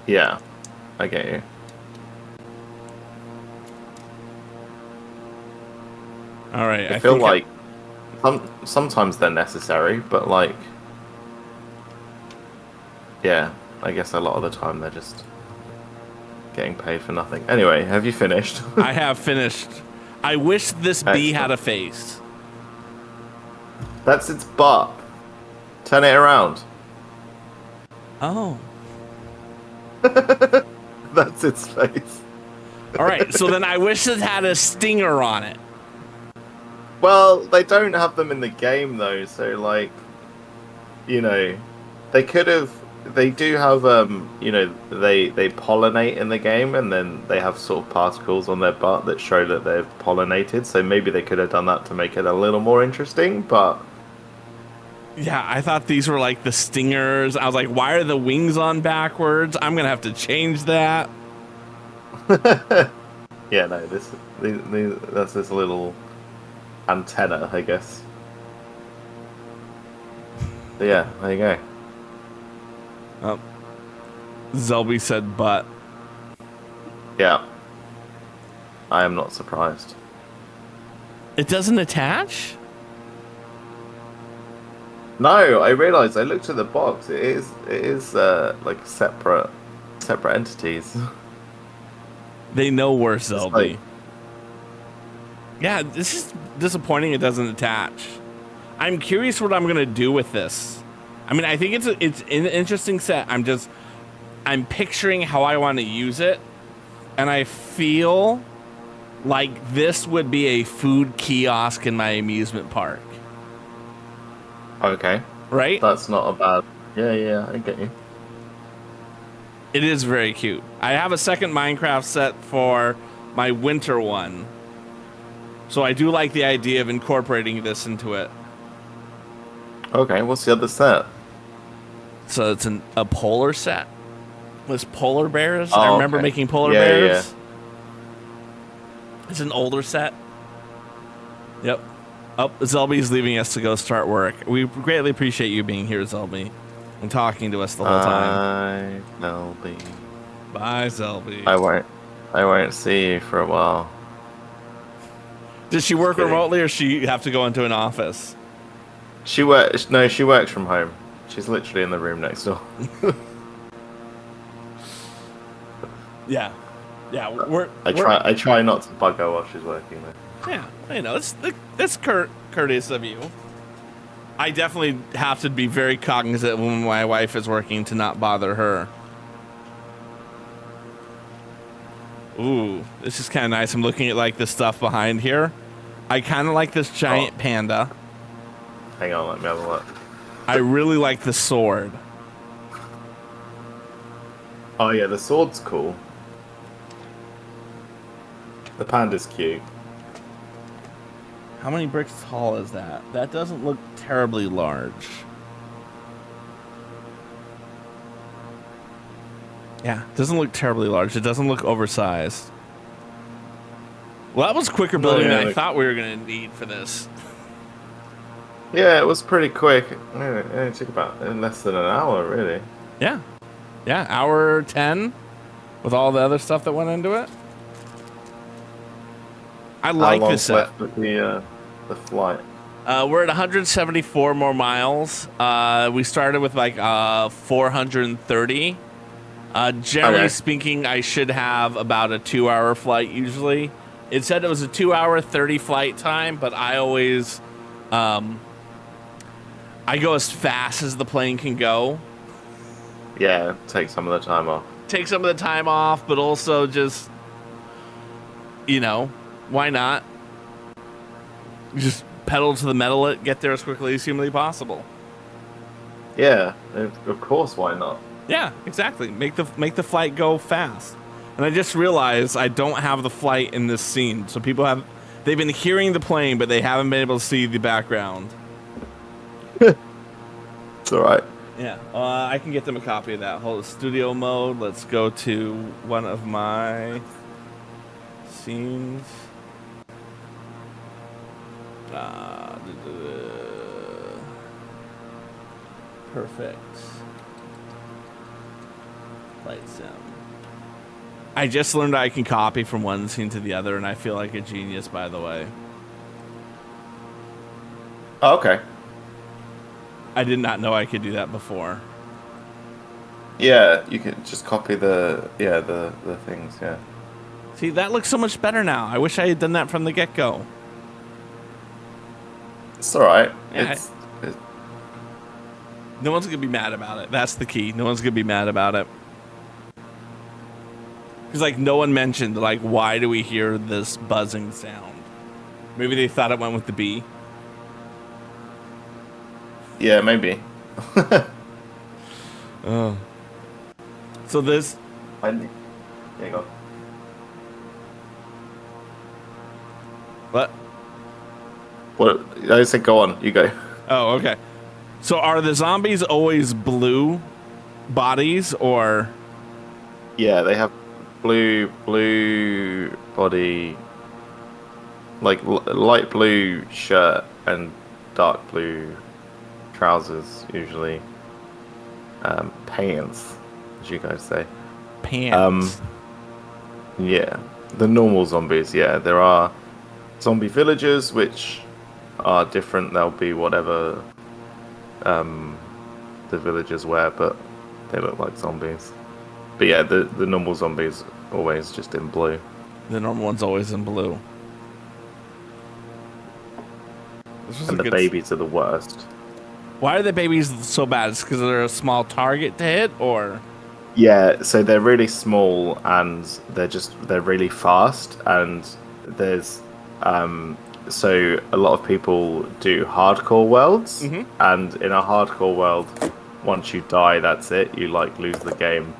Yeah, I get you. All right, I feel like sometimes they're necessary, but like, yeah, I guess a lot of the time they're just getting paid for nothing. Anyway, have you finished? I have finished. I wish this bee had a face. That's its butt. Turn it around. Oh. That's its face. All right, so then I wish it had a stinger on it. Well, they don't have them in the game though, so like, they could have. They do have, they pollinate in the game, and then they have sort of particles on their butt that show that they've pollinated. So maybe they could have done that to make it a little more interesting. But yeah, I thought these were like the stingers. I was like, why are the wings on backwards? I'm gonna have to change that. Yeah, no, that's this little antenna, I guess. But yeah, there you go. Oh, Zelby said butt. Yeah. I am not surprised. It doesn't attach? No, I realised. I looked at the box. It is like separate entities. They know we're Zelby. Like, yeah, this is disappointing. It doesn't attach. I'm curious what I'm gonna do with this. I mean, I think it's an interesting set. I'm picturing how I want to use it, and I feel like this would be a food kiosk in my amusement park. Okay. Right? That's not a bad... Yeah, I get you. It is very cute. I have a second Minecraft set for my winter one. So I do like the idea of incorporating this into it. Okay, what's the other set? So it's a polar set. With polar bears. Oh, I remember okay. making polar Yeah, bears. yeah. It's an older set. Yep. Oh, Zelby's leaving us to go start work. We greatly appreciate you being here, Zelby, and talking to us the whole time. Bye, Zelby. Bye, Zelby. I won't see you for a while. Does she work kidding. remotely, or she have to go into an office? She works from home. She's literally in the room next door. Yeah. I try not to bug her while she's working though. Yeah, I know. That's courteous of you. I definitely have to be very cognizant when my wife is working to not bother her. Ooh, this is kind of nice. I'm looking at like the stuff behind here. I kind of like this giant panda. Hang on, let me have a look. I really like the sword. Oh yeah, the sword's cool. The panda's cute. How many bricks tall is that? That doesn't look terribly large. Yeah, doesn't look terribly large. It doesn't look oversized. Well, that was quicker building than I thought we were going to need for this. Yeah, it was pretty quick. It took about less than an hour, really. Yeah. Yeah, hour 10 with all the other stuff that went into it. I like this set. How long's left with the flight? We're at 174 more miles. We started with like 430. Generally speaking, I should have about a 2-hour flight usually. It said it was a 2-hour 30 flight time, but I always I go as fast as the plane can go. Yeah, take some of the time off. Take some of the time off, but also just, you know, why not? Just pedal to the metal it, get there as quickly as humanly possible. Yeah, of course, why not? Yeah, exactly. Make the flight go fast. And I just realized I don't have the flight in this scene. So they've been hearing the plane, but they haven't been able to see the background. It's alright. Yeah, I can get them a copy of that. Hold studio mode. Let's go to one of my scenes. Perfect. Flight sim. I just learned I can copy from one scene to the other, and I feel like a genius, by the way. Oh, okay. I did not know I could do that before. Yeah, you can just copy the things, yeah. See, that looks so much better now. I wish I had done that from the get-go. It's alright. Yeah, no one's going to be mad about it. That's the key. No one's going to be mad about it. Because, like, no one mentioned, like, why do we hear this buzzing sound? Maybe they thought it went with the bee. Yeah, maybe. Oh. So this... There you go. What? What? I said go on. You go. Oh, okay. So are the zombies always blue bodies, or... Yeah, they have blue body, like light blue shirt and dark blue trousers, usually. Pants, as you guys say. Pants. Yeah, the normal zombies. Yeah, there are zombie villagers which are different. They'll be whatever the villagers wear, but they look like zombies. But yeah, the normal zombies always just in blue. The normal one's always in blue. And the babies are the worst. Why are the babies so bad? Is because they're a small target to hit, or? Yeah, so they're really small and they're really fast, and there's so a lot of people do hardcore worlds, and in a hardcore world, once you die, that's it. You like lose the game.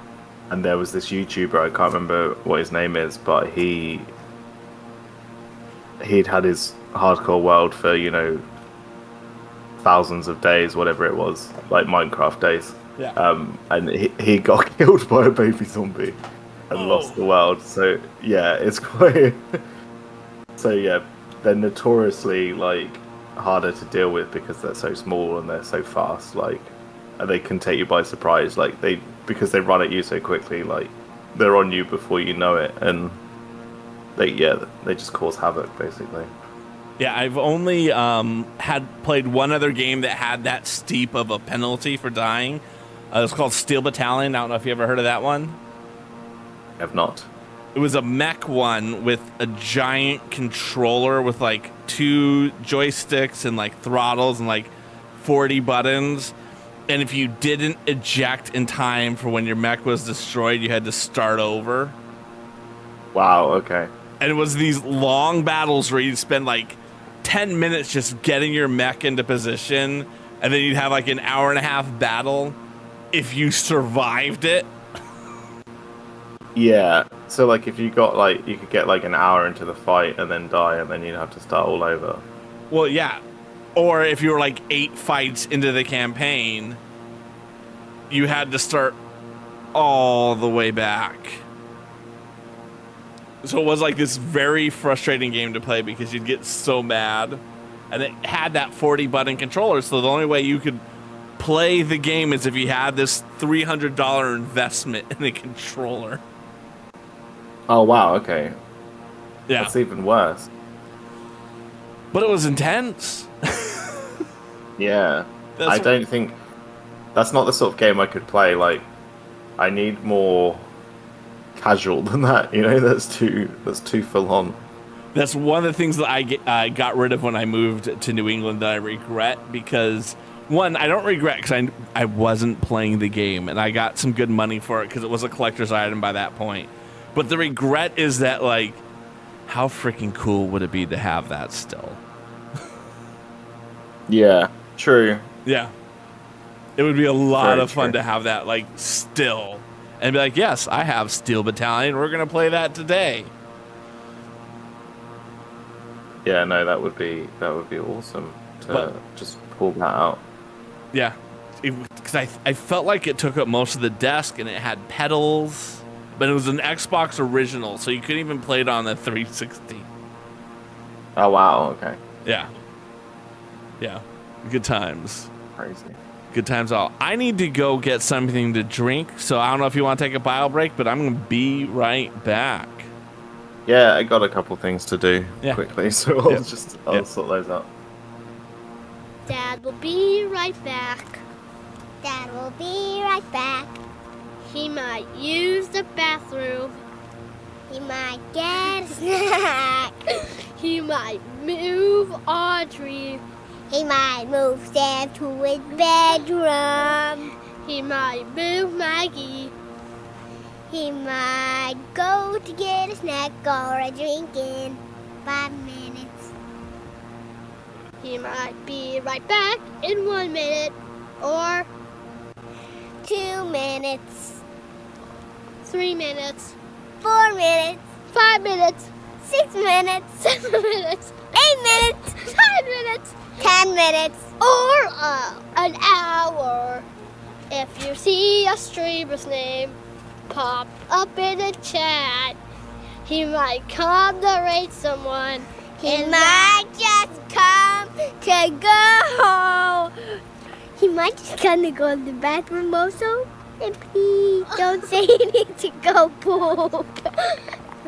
And there was this YouTuber, I can't remember what his name is, but he'd had his hardcore world for, thousands of days, whatever it was, like Minecraft days. Yeah. And he got killed by a baby zombie and lost the world. So yeah, it's quite. So yeah, they're notoriously like harder to deal with because they're so small and they're so fast. Like, and they can take you by surprise. Like because they run at you so quickly. Like they're on you before you know it, and they just cause havoc basically. Yeah, I've only had played one other game that had that steep of a penalty for dying. It was called Steel Battalion. I don't know if you ever heard of that one. I have not. It was a mech one with a giant controller with like 2 joysticks and like throttles and like 40 buttons. And if you didn't eject in time for when your mech was destroyed, you had to start over. Wow, okay. And it was these long battles where you'd spend like 10 minutes just getting your mech into position, and then you'd have like an hour and a half battle if you survived it. Yeah. So like if you got like you could get like an hour into the fight and then die and then you'd have to start all over. Well, yeah. Or if you were like 8 fights into the campaign, you had to start all the way back. So it was like this very frustrating game to play because you'd get so mad. And it had that 40 button controller, so the only way you could play the game is if you had this $300 investment in a controller. Oh wow, okay. Yeah. That's even worse. But it was intense. Yeah. That's I don't think that's not the sort of game I could play. Like, I need more casual than that. You know, that's too full on. That's one of the things that I got rid of when I moved to New England that I regret, because one, I don't regret because I wasn't playing the game and I got some good money for it because it was a collector's item by that point. But the regret is that, like, how freaking cool would it be to have that still? Yeah, true. Yeah. It would be a lot Very of fun true. to have that, like, still. And be like, yes, I have Steel Battalion. We're going to play that today. Yeah, no, that would be awesome to But- just pull that out. Yeah. Because I felt like it took up most of the desk and it had pedals. But it was an Xbox original, so you couldn't even play it on the 360. Oh wow, okay. Yeah. Yeah. Good times. Crazy. Good times all. I need to go get something to drink, so I don't know if you want to take a bio break, but I'm going to be right back. Yeah, I got a couple things to do Yeah. quickly, so I'll Yeah. sort those out. Dad will be right back. Dad will be right back. He might use the bathroom. He might get a snack. He might move Audrey. He might move Sam to his bedroom. He might move Maggie. He might go to get a snack or a drink in 5 minutes. He might be right back in 1 minute or 2 minutes. 3 minutes, 4 minutes, 5 minutes, 6 minutes, 7 minutes, 8 minutes, 5 minutes, 10 minutes, or an hour. If you see a streamer's name pop up in the chat, he might come to rate someone. He might just come to go. He might just come to go to the bathroom also. And please don't say he needs to go poop.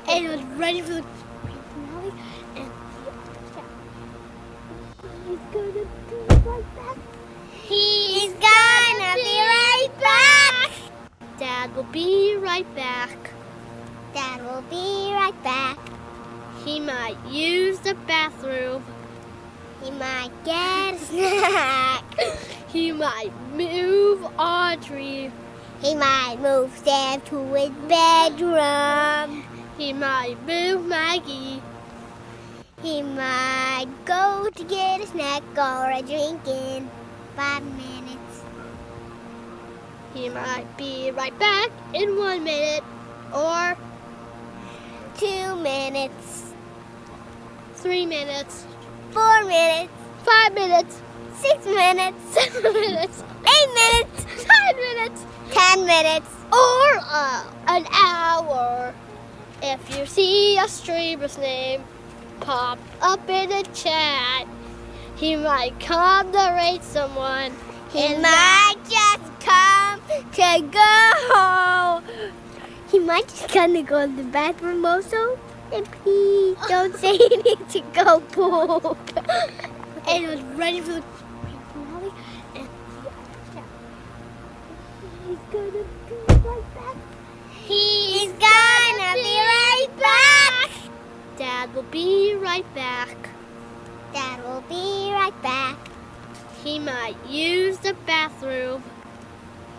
And he was ready for the finale. And he's gonna be right back. He's gonna be right back. Dad will be right back. Dad will be right back. He might use the bathroom. He might get a snack. He might move Audrey. He might move Sam to his bedroom. He might move Maggie. He might go to get a snack or a drink in 5 minutes. He might be right back in 1 minute or 2 minutes, 3 minutes, 4 minutes, 5 minutes, 6 minutes, 7 minutes, 8 minutes, 5 minutes, 10 minutes, or an hour. If you see a streamer's name pop up in the chat, he might come to rate someone. He might just come to go. He might just come to go to the bathroom also. And please don't say you need to go poop. And it was ready for the finale. And he's gonna be right back. He's gonna be right back. Dad will be right back. Dad will be right back. He might use the bathroom.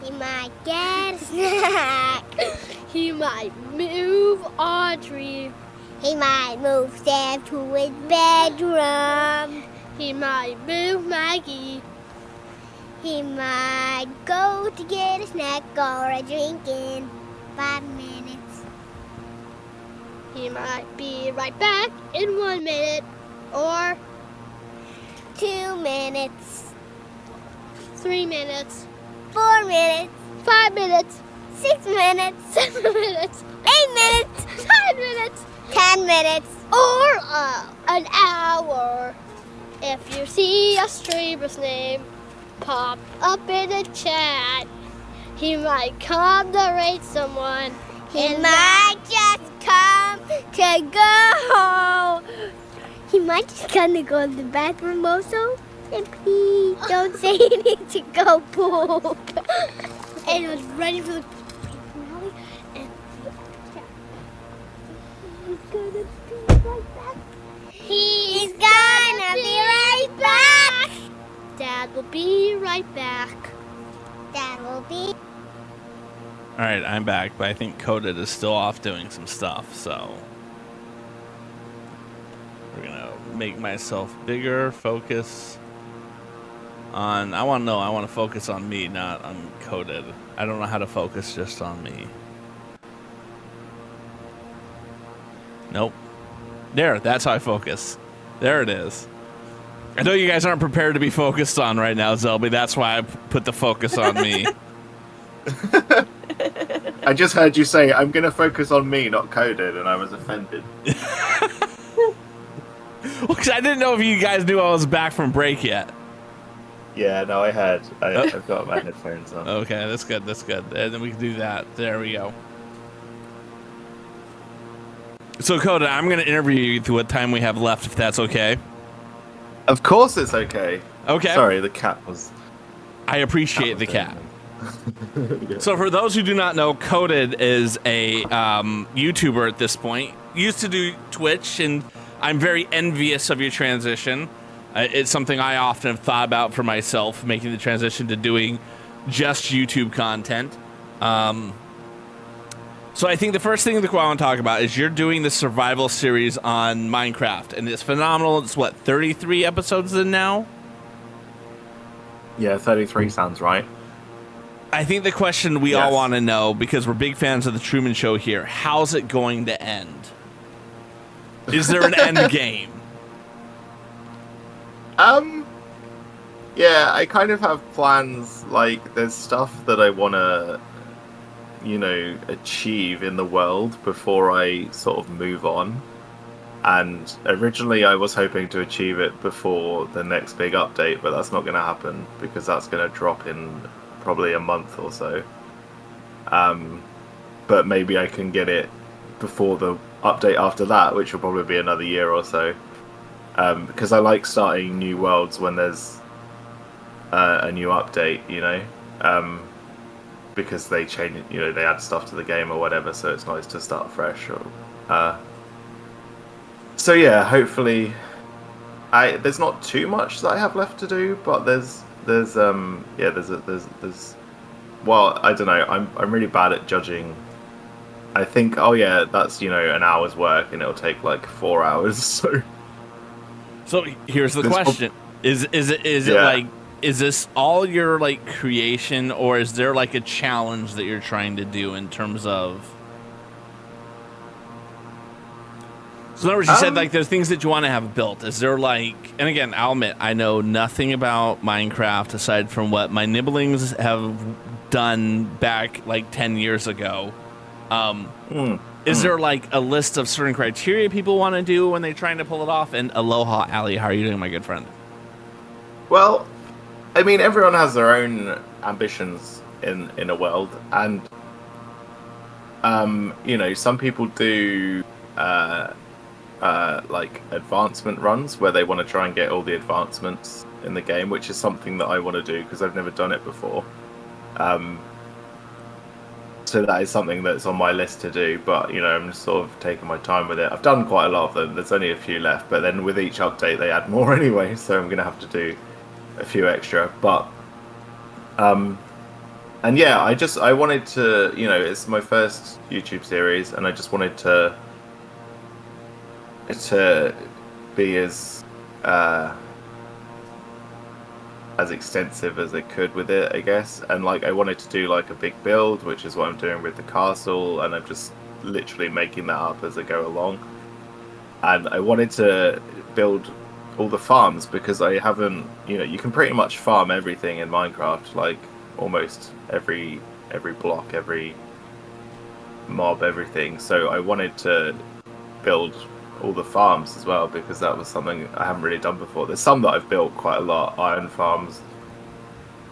He might get a snack. He might move Audrey. He might move Sam to his bedroom. He might move Maggie. He might go to get a snack or a drink in 5 minutes. He might be right back in 1 minute or 2 minutes, 3 minutes, 4 minutes, 5 minutes, 6 minutes, 7 minutes, 8 minutes, 9 minutes, 10 minutes, or an hour. If you see a streamer's name pop up in the chat, he might come to rate someone. He might just come to go. He might just come to go to the bathroom also. And please don't say you need to go poop. And it was ready for the finale. And he's gonna be right back. He's gonna be right back. Dad will be right back. Dad will be. All right, I'm back, but I think Coded is still off doing some stuff, so we're gonna make myself bigger, focus on, I want to focus on me, not on Coded. I don't know how to focus just on me. Nope. There, that's how I focus. There it is. I know you guys aren't prepared to be focused on right now, Zelby. That's why I put the focus on me. I just heard you say, I'm going to focus on me, not Coded, and I was offended. Well, 'cause I didn't know if you guys knew I was back from break yet. Yeah, no, I heard. I've got my headphones on. Okay, that's good, that's good. And then we can do that. There we go. So, Coda, I'm going to interview you to what time we have left, if that's okay. Of course it's okay. Okay. Sorry, the cat was... I appreciate the cat. Yeah. So for those who do not know, Coded is a YouTuber at this point. Used to do Twitch, and I'm very envious of your transition. It's something I often have thought about for myself, making the transition to doing just YouTube content. So I think the first thing that I want to talk about is you're doing the survival series on Minecraft, and it's phenomenal. It's what, 33 episodes in now? Yeah, 33 sounds right. I think the question we all want to know, because we're big fans of the Truman Show here, how's it going to end? Is there an end game? Yeah, I kind of have plans, like, there's stuff that I want to, you know, achieve in the world before I sort of move on. And originally I was hoping to achieve it before the next big update, but that's not going to happen because that's going to drop in probably a month or so. But maybe I can get it before the update after that, which will probably be another year or so. Because I like starting new worlds when there's a new update, you know, because they change, you know, they add stuff to the game or whatever, so it's nice to start fresh. Or, so yeah, hopefully, there's not too much that I have left to do, but there's well, I don't know, I'm really bad at judging. I think, oh yeah, that's, you know, an hour's work and it'll take like 4 hours. So here's the question: Is it like, is this all your like creation, or is there like a challenge that you're trying to do in terms of? So in other words, you said like there's things that you want to have built. Is there like, and again, I'll admit I know nothing about Minecraft aside from what my nibblings have done back like 10 years ago. Is there like a list of certain criteria people want to do when they're trying to pull it off? And aloha, Ali, how are you doing, my good friend? Well, I mean, everyone has their own ambitions in a world, and you know, some people do like advancement runs where they want to try and get all the advancements in the game, which is something that I want to do because I've never done it before. So that is something that's on my list to do, but I'm just sort of taking my time with it. I've done quite a lot of them. There's only a few left, but then with each update they add more anyway, so I'm gonna have to do a few extra. But and yeah, I wanted to, it's my first YouTube series, and I just wanted to be as extensive as it could with it, I guess. And like I wanted to do like a big build, which is what I'm doing with the castle, and I'm just literally making that up as I go along. And I wanted to build all the farms because I haven't, you can pretty much farm everything in Minecraft, like almost every block, every mob, everything. So I wanted to build all the farms as well because that was something I haven't really done before. There's some that I've built quite a lot. Iron farms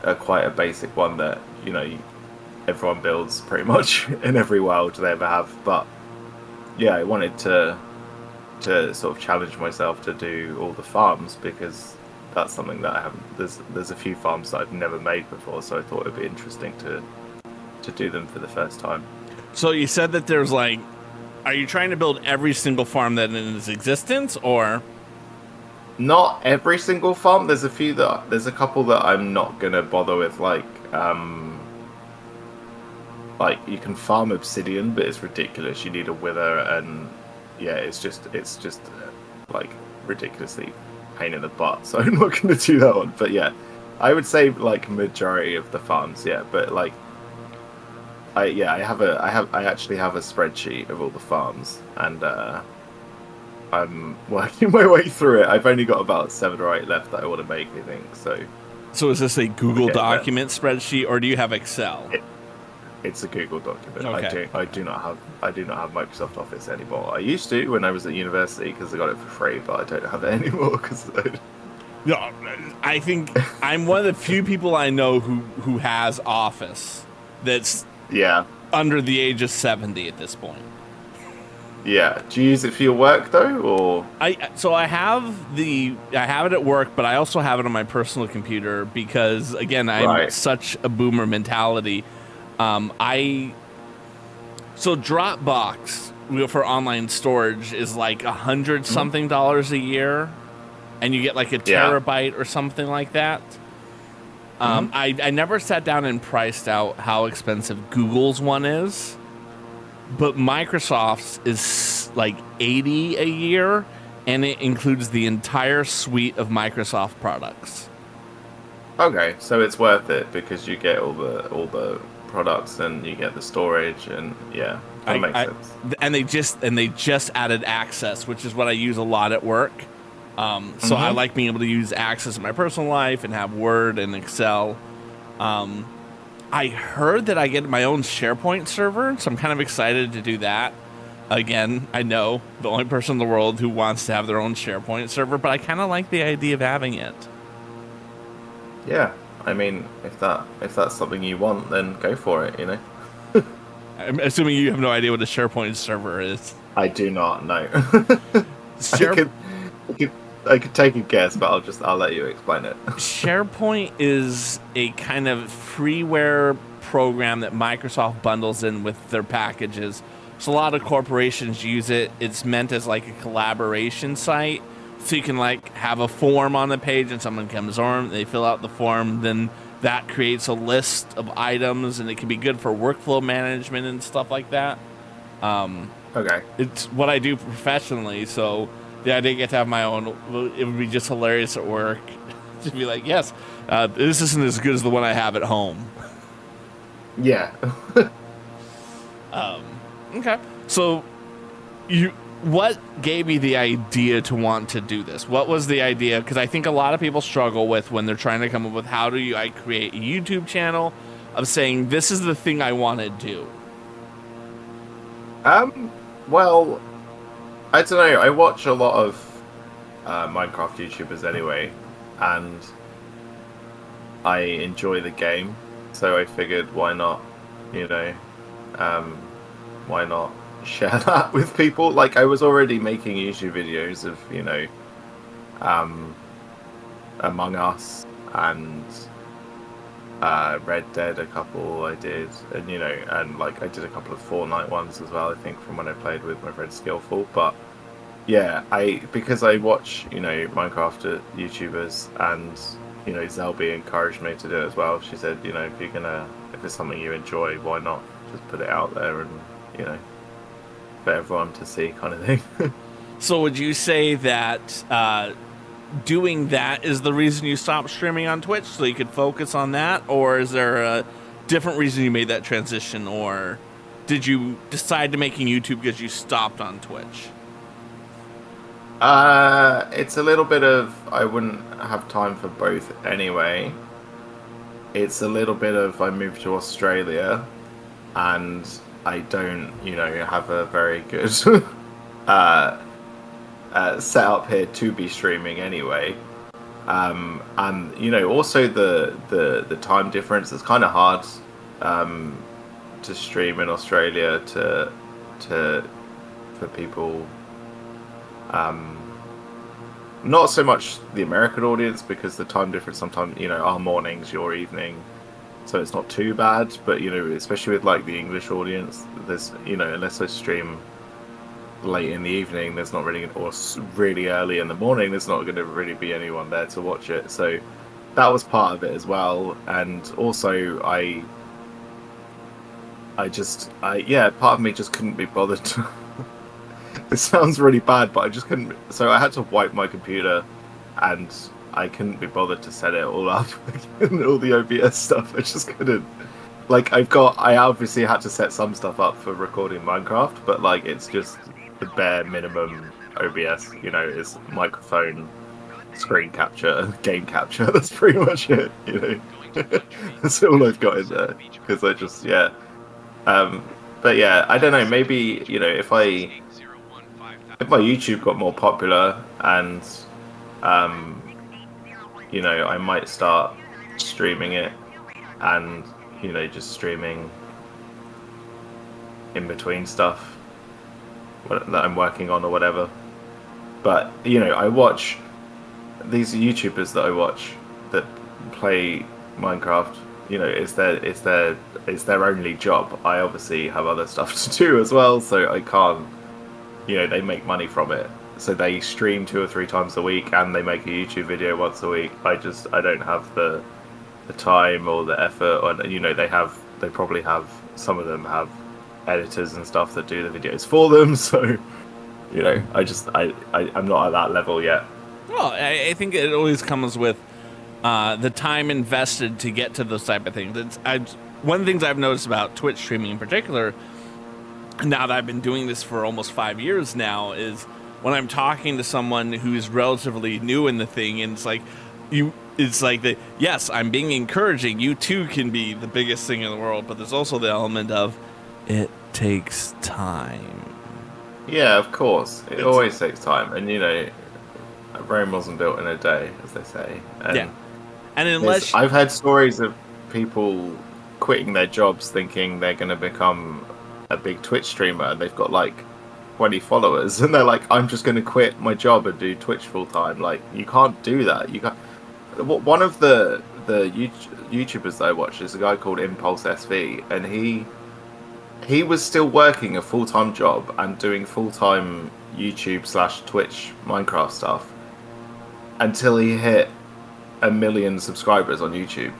are quite a basic one that everyone builds pretty much in every world they ever have. But yeah, I wanted to sort of challenge myself to do all the farms because that's something that I haven't. There's a few farms that I've never made before, so I thought it'd be interesting to do them for the first time. So you said that there's like, are you trying to build every single farm that is in existence, or? Not every single farm. There's a couple that I'm not gonna bother with, like you can farm obsidian, but it's ridiculous. You need a wither, and yeah, it's just like ridiculously pain in the butt. So I'm not gonna do that one. But yeah, I would say like majority of the farms, yeah. But like, I actually have a spreadsheet of all the farms, and I'm working my way through it. I've only got about 7 or 8 left that I want to make, I think. So is this a Google document spreadsheet, or do you have Excel? It's a Google document. Okay. I do not have Microsoft Office anymore. I used to when I was at university because I got it for free, but I don't have it anymore because No, I think I'm one of the few people I know who has Office that's under the age of 70 at this point. Yeah. Do you use it for your work though, or? I have it at work, but I also have it on my personal computer because again, I'm such a boomer mentality. So Dropbox for online storage is like $100 something a year, and you get like a terabyte or something like that. I never sat down and priced out how expensive Google's one is, but Microsoft's is like $80 a year, and it includes the entire suite of Microsoft products. Okay, so it's worth it because you get all the products and you get the storage, and yeah, that makes sense. And they just added Access, which is what I use a lot at work. So I like being able to use Access in my personal life and have Word and Excel. I heard that I get my own SharePoint server, so I'm kind of excited to do that. Again, I know the only person in the world who wants to have their own SharePoint server, but I kind of like the idea of having it. Yeah, I mean, if that's something you want, then go for it, I'm assuming you have no idea what a SharePoint server is. I do not know. I could take a guess, but I'll let you explain it. SharePoint is a kind of freeware program that Microsoft bundles in with their packages. So a lot of corporations use it. It's meant as like a collaboration site. So you can like have a form on the page and someone comes on, they fill out the form, then that creates a list of items, and it can be good for workflow management and stuff like that. Okay. It's what I do professionally, so the idea I get to have my own, it would be just hilarious at work to be like, yes, this isn't as good as the one I have at home. Yeah. Okay. So what gave me the idea to want to do this? What was the idea? Because I think a lot of people struggle with when they're trying to come up with how do I create a YouTube channel of saying, this is the thing I want to do. Well, I don't know. I watch a lot of Minecraft YouTubers anyway, and I enjoy the game, so I figured why not, why not share that with people. Like, I was already making YouTube videos of, Among Us and Red Dead, a couple I did, and and like I did a couple of Fortnite ones as well, I think, from when I played with my friend Skillful. But yeah, because I watch Minecraft YouTubers, and Zelby encouraged me to do it as well. She said, if it's something you enjoy, why not just put it out there and for everyone to see, kind of thing. So would you say that doing that is the reason you stopped streaming on Twitch, so you could focus on that, or is there a different reason you made that transition, or did you decide to making YouTube because you stopped on Twitch? It's a little bit of, I wouldn't have time for both anyway. It's a little bit of, I moved to Australia and I don't, have a very good setup here to be streaming anyway. And also the time difference. It's kind of hard to stream in Australia for people. Not so much the American audience, because the time difference sometimes, our mornings, your evening, so it's not too bad. But especially with like the English audience, there's unless I stream late in the evening, there's not really, or really early in the morning, there's not going to really be anyone there to watch it. So that was part of it as well. And also part of me just couldn't be bothered to it sounds really bad, but I just couldn't. So I had to wipe my computer, and I couldn't be bothered to set it all up and all the OBS stuff. I just couldn't. Like, I obviously had to set some stuff up for recording Minecraft, but like it's just the bare minimum OBS. Is microphone, screen capture, game capture. That's pretty much it. That's all I've got in there, because I just But yeah, I don't know. Maybe if my YouTube got more popular, and I might start streaming it, and just streaming in between stuff that I'm working on or whatever. But I watch these YouTubers that I watch that play Minecraft. It's their only job. I obviously have other stuff to do as well, so I can't. They make money from it, so they stream 2 or 3 times a week, and they make a YouTube video once a week. I don't have the time or the effort, or they probably have, some of them have editors and stuff that do the videos for them. So I'm not at that level yet. Well, I think it always comes with the time invested to get to those type of things. One of the things I've noticed about Twitch streaming in particular, now that I've been doing this for almost 5 years now, is when I'm talking to someone who's relatively new in the thing, and yes, I'm being encouraging. You too can be the biggest thing in the world, but there's also the element of it takes time. Yeah, of course. It always takes time, and Rome wasn't built in a day, as they say. And yeah, and unless I've had stories of people quitting their jobs thinking they're going to become a big Twitch streamer, and they've got like 20 followers, and they're like, I'm just going to quit my job and do Twitch full time. Like, you can't do that. You can't. One of the YouTubers that I watch is a guy called Impulse SV, and he was still working a full-time job and doing full-time YouTube/Twitch Minecraft stuff until he hit 1 million subscribers on YouTube.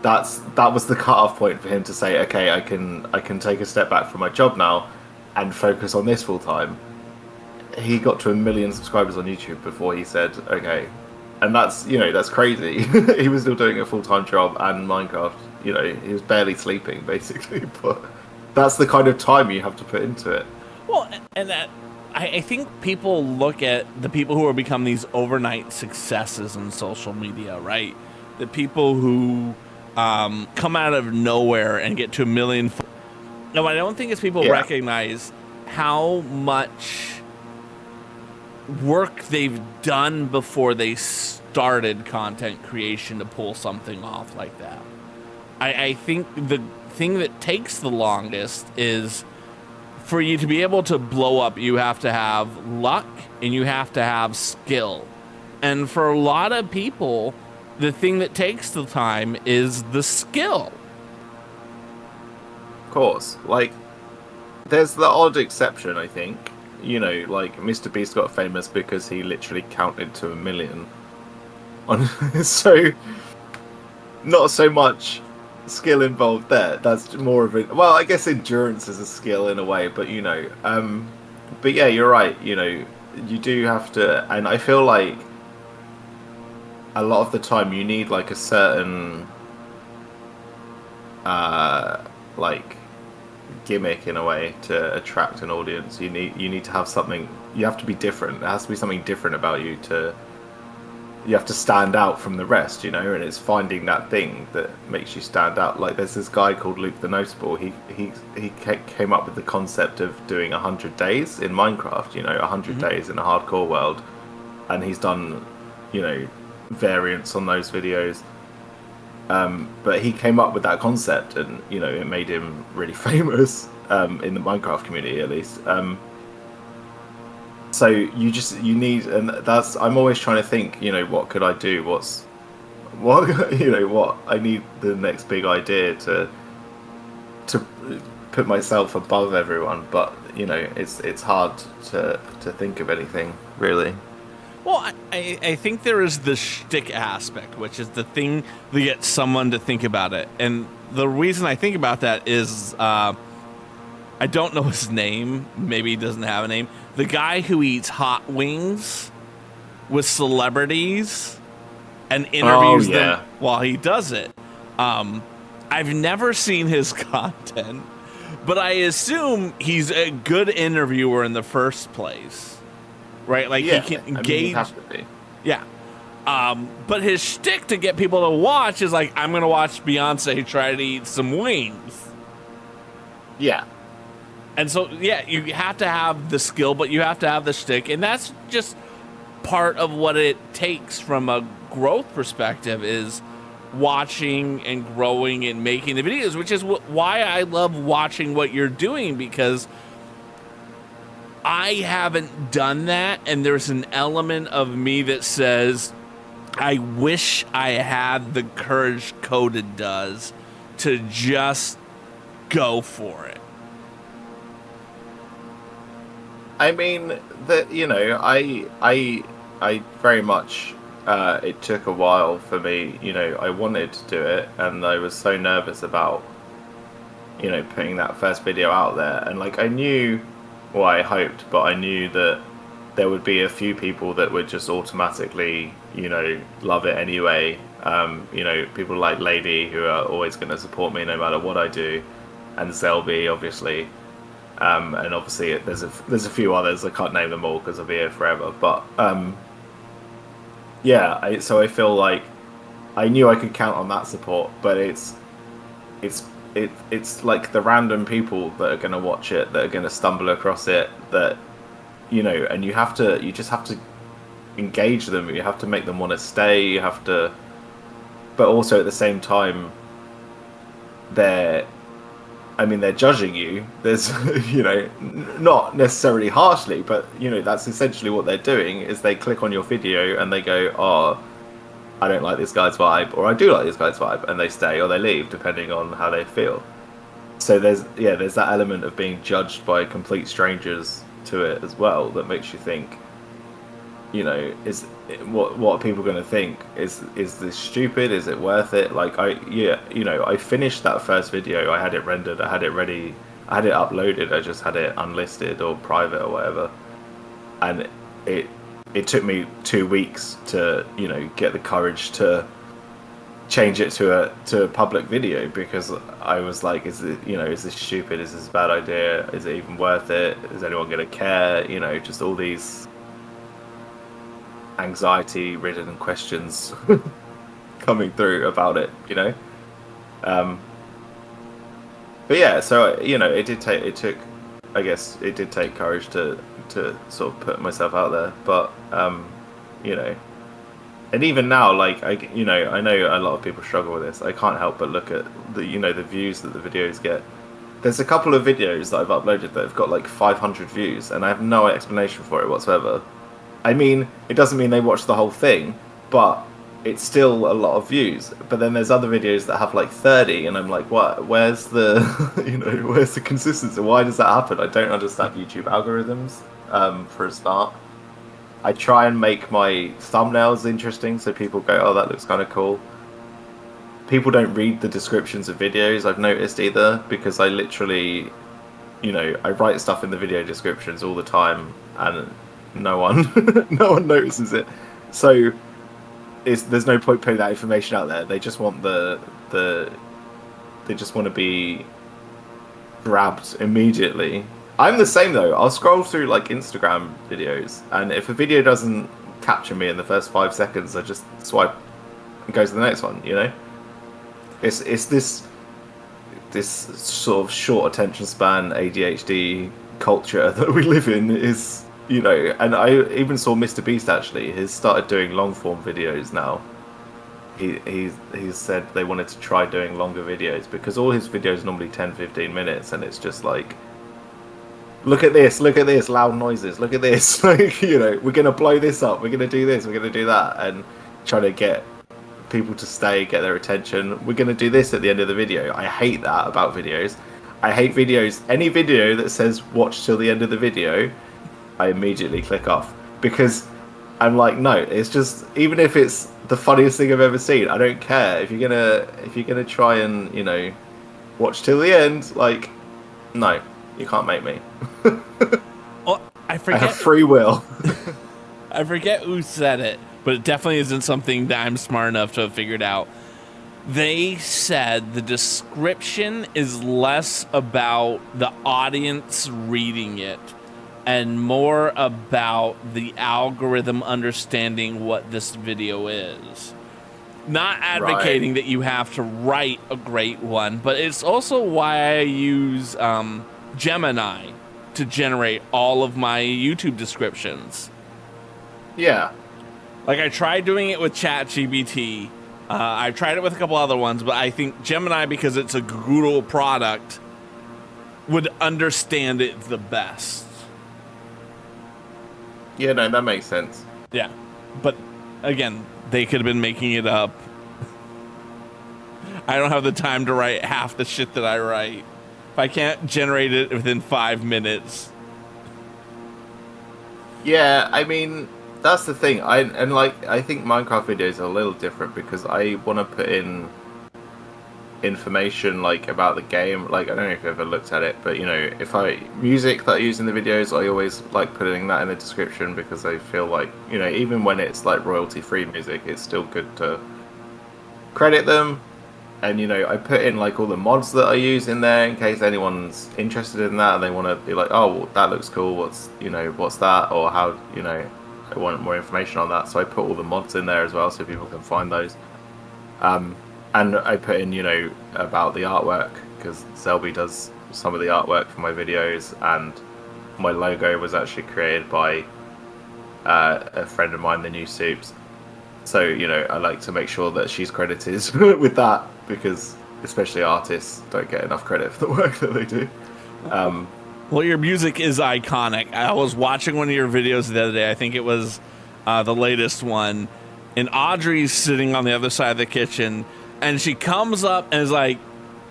That was the cut-off point for him to say, okay, I can take a step back from my job now and focus on this full time. He got to 1 million subscribers on YouTube before he said, okay, and that's crazy. He was still doing a full-time job and Minecraft. He was barely sleeping basically, but that's the kind of time you have to put into it. Well, and that I think people look at the people who are become these overnight successes in social media, right? The people who come out of nowhere and get to 1 million. No, I don't think it's people recognize how much work they've done before they started content creation to pull something off like that. I think the thing that takes the longest is for you to be able to blow up, you have to have luck and you have to have skill. And for a lot of people, the thing that takes the time is the skill. Of course, like, there's the odd exception, I think. You know, like, Mr. Beast got famous because he literally counted to 1 million. So, not so much skill involved there. That's more of it. Well, I guess endurance is a skill in a way, but you know, but yeah, you're right. You know, you do have to, and I feel like a lot of the time you need like a certain, like gimmick in a way to attract an audience. You need to have something. You have to be different. There has to be something different about you to. You have to stand out from the rest, you know, and it's finding that thing that makes you stand out. Like, there's this guy called Luke the Noticeable. He came up with the concept of doing 100 days in Minecraft, you know, 100 days in a hardcore world, and he's done, you know, variants on those videos. But he came up with that concept, and you know, it made him really famous in the Minecraft community, at least. So you need, and that's, I'm always trying to think, you know, what could I do? What you know, what I need the next big idea to put myself above everyone. But you know, it's hard to think of anything really. Well, I think there is the shtick aspect, which is the thing that gets someone to think about it. And the reason I think about that is I don't know his name. Maybe he doesn't have a name. The guy who eats hot wings with celebrities and interviews them while he does it. I've never seen his content, but I assume he's a good interviewer in the first place, right? Like, he can engage. I mean, you have to be. Yeah. But his shtick to get people to watch is like, I'm going to watch Beyonce try to eat some wings. Yeah. And so, yeah, you have to have the skill, but you have to have the shtick. And that's just part of what it takes from a growth perspective, is watching and growing and making the videos, which is why I love watching what you're doing, because I haven't done that. And there's an element of me that says, I wish I had the courage Coded does to just go for it. I mean, that, you know, I very much. It took a while for me. You know, I wanted to do it, and I was so nervous about, you know, putting that first video out there. And like, I knew, well, I hoped, but I knew that there would be a few people that would just automatically, you know, love it anyway. You know, people like Lady, who are always going to support me no matter what I do, and Zelby, obviously. And obviously there's a few others. I can't name them all because I'll be here forever. But yeah, so I feel like I knew I could count on that support. But it's like the random people that are going to watch it, that are going to stumble across it, that, you know, and you just have to engage them. You have to make them want to stay. You have to, but also at the same time, they're judging you. There's, you know, not necessarily harshly, but, you know, that's essentially what they're doing, is they click on your video and they go, oh, I don't like this guy's vibe, or I do like this guy's vibe, and they stay or they leave, depending on how they feel. So there's that element of being judged by complete strangers to it as well, that makes you think, you know, what are people going to think? Is this stupid? Is it worth it? Like, I finished that first video. I had it rendered. I had it ready. I had it uploaded. I just had it unlisted or private or whatever. And it took me 2 weeks to, you know, get the courage to change it to a public video, because I was like, is this stupid? Is this a bad idea? Is it even worth it? Is anyone going to care? You know, just all these anxiety-ridden questions coming through about it, you know. But yeah, so, you know, it did take courage to sort of put myself out there, but you know, and even now, like, I know a lot of people struggle with this. I can't help but look at the, you know, the views that the videos get. there's a couple of videos that I've uploaded that have got like 500 views, and I have no explanation for it whatsoever. I mean, it doesn't mean they watch the whole thing, but it's still a lot of views. But then there's other videos that have like 30, and I'm like, what? Where's the, where's the consistency? Why does that happen? I don't understand YouTube algorithms. For a start, I try and make my thumbnails interesting so people go, oh, that looks kind of cool. People don't read the descriptions of videos, I've noticed, either, because I literally, I write stuff in the video descriptions all the time, and no one notices it. So there's no point putting that information out there. They just want they just want to be grabbed immediately. I'm the same though. I'll scroll through like Instagram videos, and if a video doesn't capture me in the first 5 seconds, I just swipe and go to the next one. It's this sort of short attention span ADHD culture that we live in is, and I even saw Mr. Beast actually has started doing long form videos now. He said they wanted to try doing longer videos because all his videos are normally 10-15 minutes, and it's just like, look at this, loud noises, look at this, like, we're gonna blow this up, we're gonna do this, we're gonna do that, and try to get people to stay, get their attention. We're gonna do this at the end of the video. I hate that about videos. I hate videos. Any video that says watch till the end of the video, I immediately click off, because I'm like, no, it's just, even if it's the funniest thing I've ever seen, I don't care. If you're gonna try and watch till the end, like, no, you can't make me. Well, I forget. I have free will. I forget who said it, but it definitely isn't something that I'm smart enough to have figured out. They said the description is less about the audience reading it and more about the algorithm understanding what this video is. Not advocating that you have to write a great one, but it's also why I use Gemini to generate all of my YouTube descriptions. Yeah. Like, I tried doing it with ChatGPT. I've tried it with a couple other ones, but I think Gemini, because it's a Google product, would understand it the best. Yeah, no, that makes sense. Yeah. But, again, they could have been making it up. I don't have the time to write half the shit that I write. If I can't generate it within 5 minutes. Yeah, I mean, that's the thing. I think Minecraft videos are a little different because I want to put in information like about the game. Like, I don't know if you've ever looked at it, but music that I use in the videos, I always like putting that in the description because I feel like, even when it's like royalty free music, it's still good to credit them. And I put in like all the mods that I use in there in case anyone's interested in that and they want to be like, oh, that looks cool, what's that, or how, I want more information on that. So I put all the mods in there as well so people can find those. And I put in, about the artwork, because Selby does some of the artwork for my videos, and my logo was actually created by a friend of mine, the New Soups. So, I like to make sure that she's credited with that, because especially artists don't get enough credit for the work that they do. Well, your music is iconic. I was watching one of your videos the other day. I think it was the latest one. And Audrey's sitting on the other side of the kitchen, and she comes up and is like,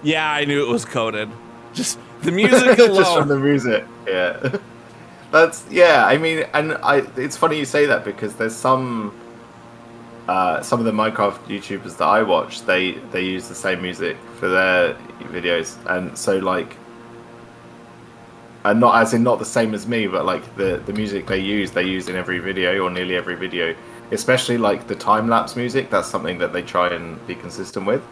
yeah, I knew it was coded. Just the music alone. Just from the music, yeah. I mean, and it's funny you say that, because there's some of the Minecraft YouTubers that I watch, they use the same music for their videos, and so like, and not the same as me, but like the music they use in every video, or nearly every video, especially like the time-lapse music. That's something that they try and be consistent with.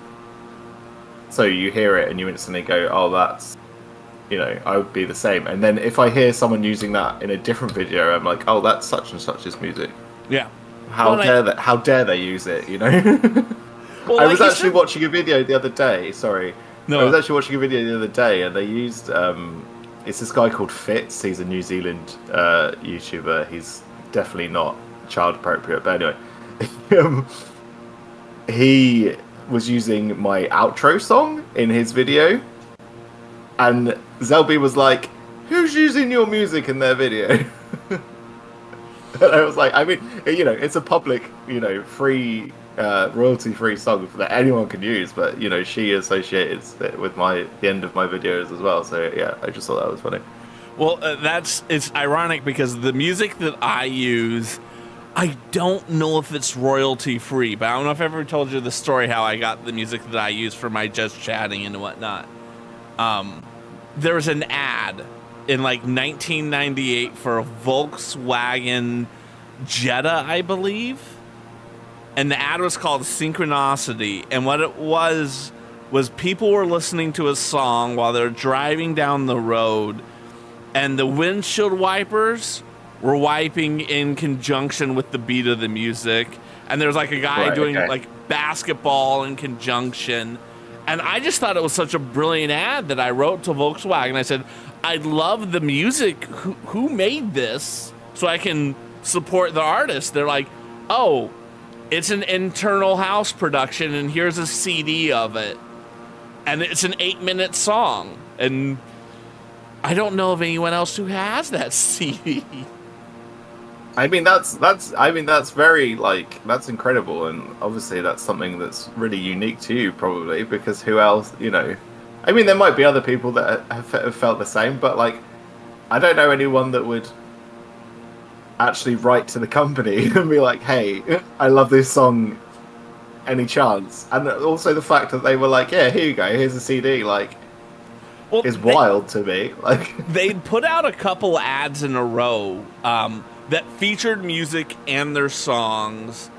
So you hear it and you instantly go, oh, that's, I would be the same. And then if I hear someone using that in a different video, I'm like, oh, that's such and such's music. Yeah. How dare they use it, Well, I was actually watching a video the other day, No. I was actually watching a video the other day, and they used, it's this guy called Fitz. He's a New Zealand YouTuber. He's definitely not child appropriate, but anyway. He was using my outro song in his video, And Zelby was like, "Who's using your music in their video?" And I was like, I mean, you know, it's a public, you know, free, royalty-free song that anyone can use, but you know, she associates it with the end of my videos as well. So yeah, I just thought that was funny. Well, it's ironic because the music that I use, I don't know if it's royalty free, but I don't know if I ever told you the story how I got the music that I use for my just chatting and whatnot. There was an ad in like 1998 for a Volkswagen Jetta, I believe. And the ad was called Synchronicity. And what it was people were listening to a song while they're driving down the road, and the windshield wipers were wiping in conjunction with the beat of the music. And there's like a guy doing like basketball in conjunction. And I just thought it was such a brilliant ad that I wrote to Volkswagen. I said, I love the music. Who made this? So I can support the artist. They're like, oh, it's an internal house production, and here's a CD of it. And it's an 8-minute song. And I don't know of anyone else who has that CD. I mean, that's very, like, that's incredible, and obviously that's something that's really unique to you, probably, because who else, you know, I mean, there might be other people that have felt the same, but, like, I don't know anyone that would actually write to the company and be like, hey, I love this song, any chance? And also the fact that they were like, yeah, here you go, here's a CD, like, well, is wild to me. Like, they'd put out a couple ads in a row, that featured music and their songs,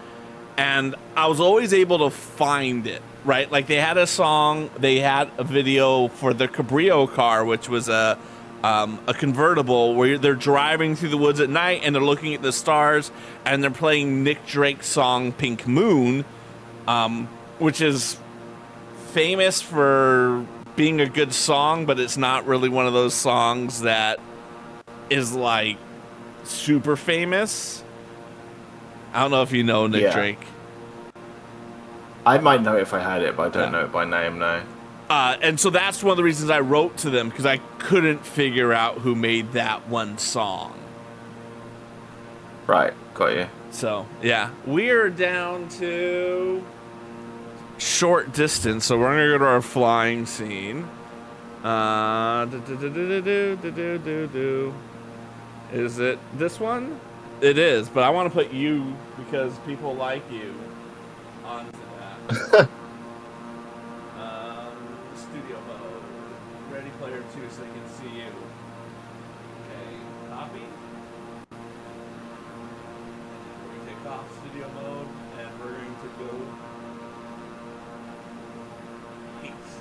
and I was always able to find it, right? Like, they had a song, they had a video for the Cabrio car, which was a convertible where they're driving through the woods at night and they're looking at the stars and they're playing Nick Drake's song Pink Moon, which is famous for being a good song, but it's not really one of those songs that is like super famous. I don't know if you know Nick Drake. I might know if I had it, but I don't know it by name, no. And so that's one of the reasons I wrote to them, because I couldn't figure out who made that one song. Right, got you. So, yeah. We're down to short distance, so we're going to go to our flying scene. Is it this one? It is, but I want to put you, because people like you, onto that. Studio mode. Ready Player 2 so they can see you. Okay, copy. We're going to take off studio mode, and we're going to go paste.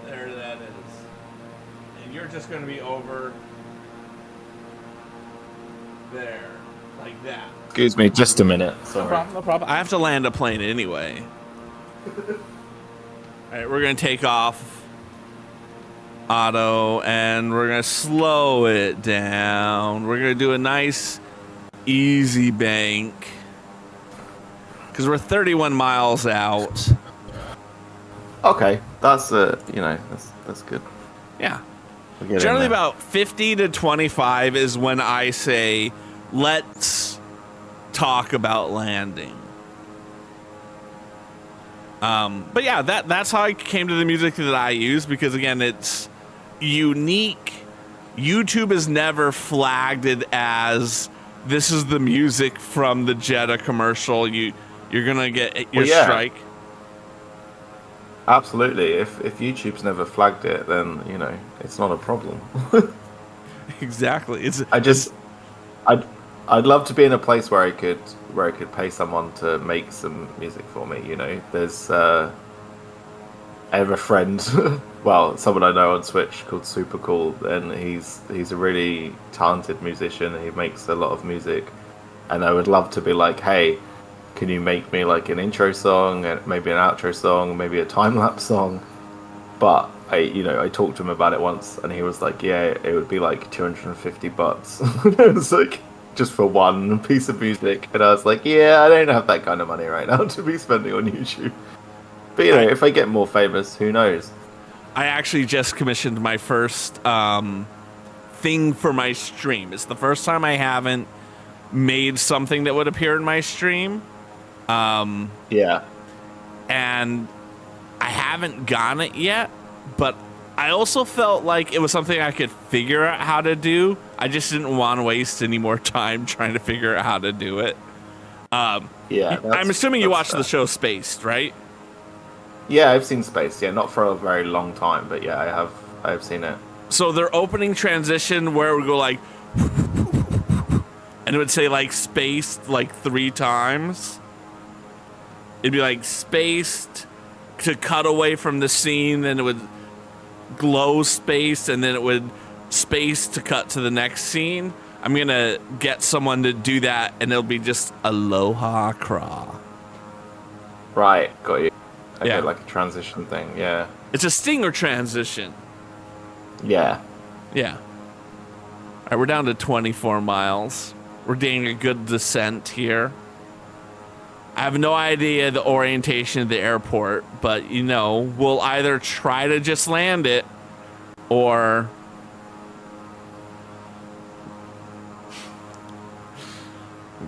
There that is. And you're just going to be over there, like that. Excuse me, just a minute. Sorry. No problem, no problem. I have to land a plane anyway. Alright, we're going to take off auto, and we're going to slow it down. We're going to do a nice, easy bank, because we're 31 miles out. Okay, that's, you know, that's good. Yeah. Generally about 50 to 25 is when I say, let's talk about landing. But yeah, that's how I came to the music that I use, because again, it's unique. YouTube has never flagged it as this is the music from the Jetta commercial. You're gonna get your strike. Absolutely. If YouTube's never flagged it, then you know it's not a problem. Exactly. I'd love to be in a place where I could pay someone to make some music for me. You know, there's I have a friend, well, someone I know on Switch called Super Cool, and he's a really talented musician. He makes a lot of music, and I would love to be like, hey, can you make me like an intro song, and maybe an outro song, maybe a time lapse song? But I talked to him about it once, and he was like, yeah, it would be like $250. It was like just for one piece of music, and I was like, yeah, I don't have that kind of money right now to be spending on YouTube. But you know, if I get more famous, who knows? I actually just commissioned my first thing for my stream. It's the first time I haven't made something that would appear in my stream. Yeah. And I haven't gotten it yet, but I also felt like it was something I could figure out how to do. I just didn't want to waste any more time trying to figure out how to do it. Yeah. I'm assuming you watched fair. the show Spaced, right? Yeah, I've seen Space. Yeah, not for a very long time, but yeah, I have seen it. So their opening transition where it would go like, and it would say like spaced like 3 times. It'd be like spaced to cut away from the scene, then it would glow spaced, and then it would space to cut to the next scene. I'm gonna get someone to do that, and it'll be just aloha craw. Right, got you. Okay, Yeah. like a transition thing. Yeah. It's a stinger transition. Yeah. Yeah. All right, we're down to 24 miles. We're getting a good descent here. I have no idea the orientation of the airport, but, you know, we'll either try to just land it or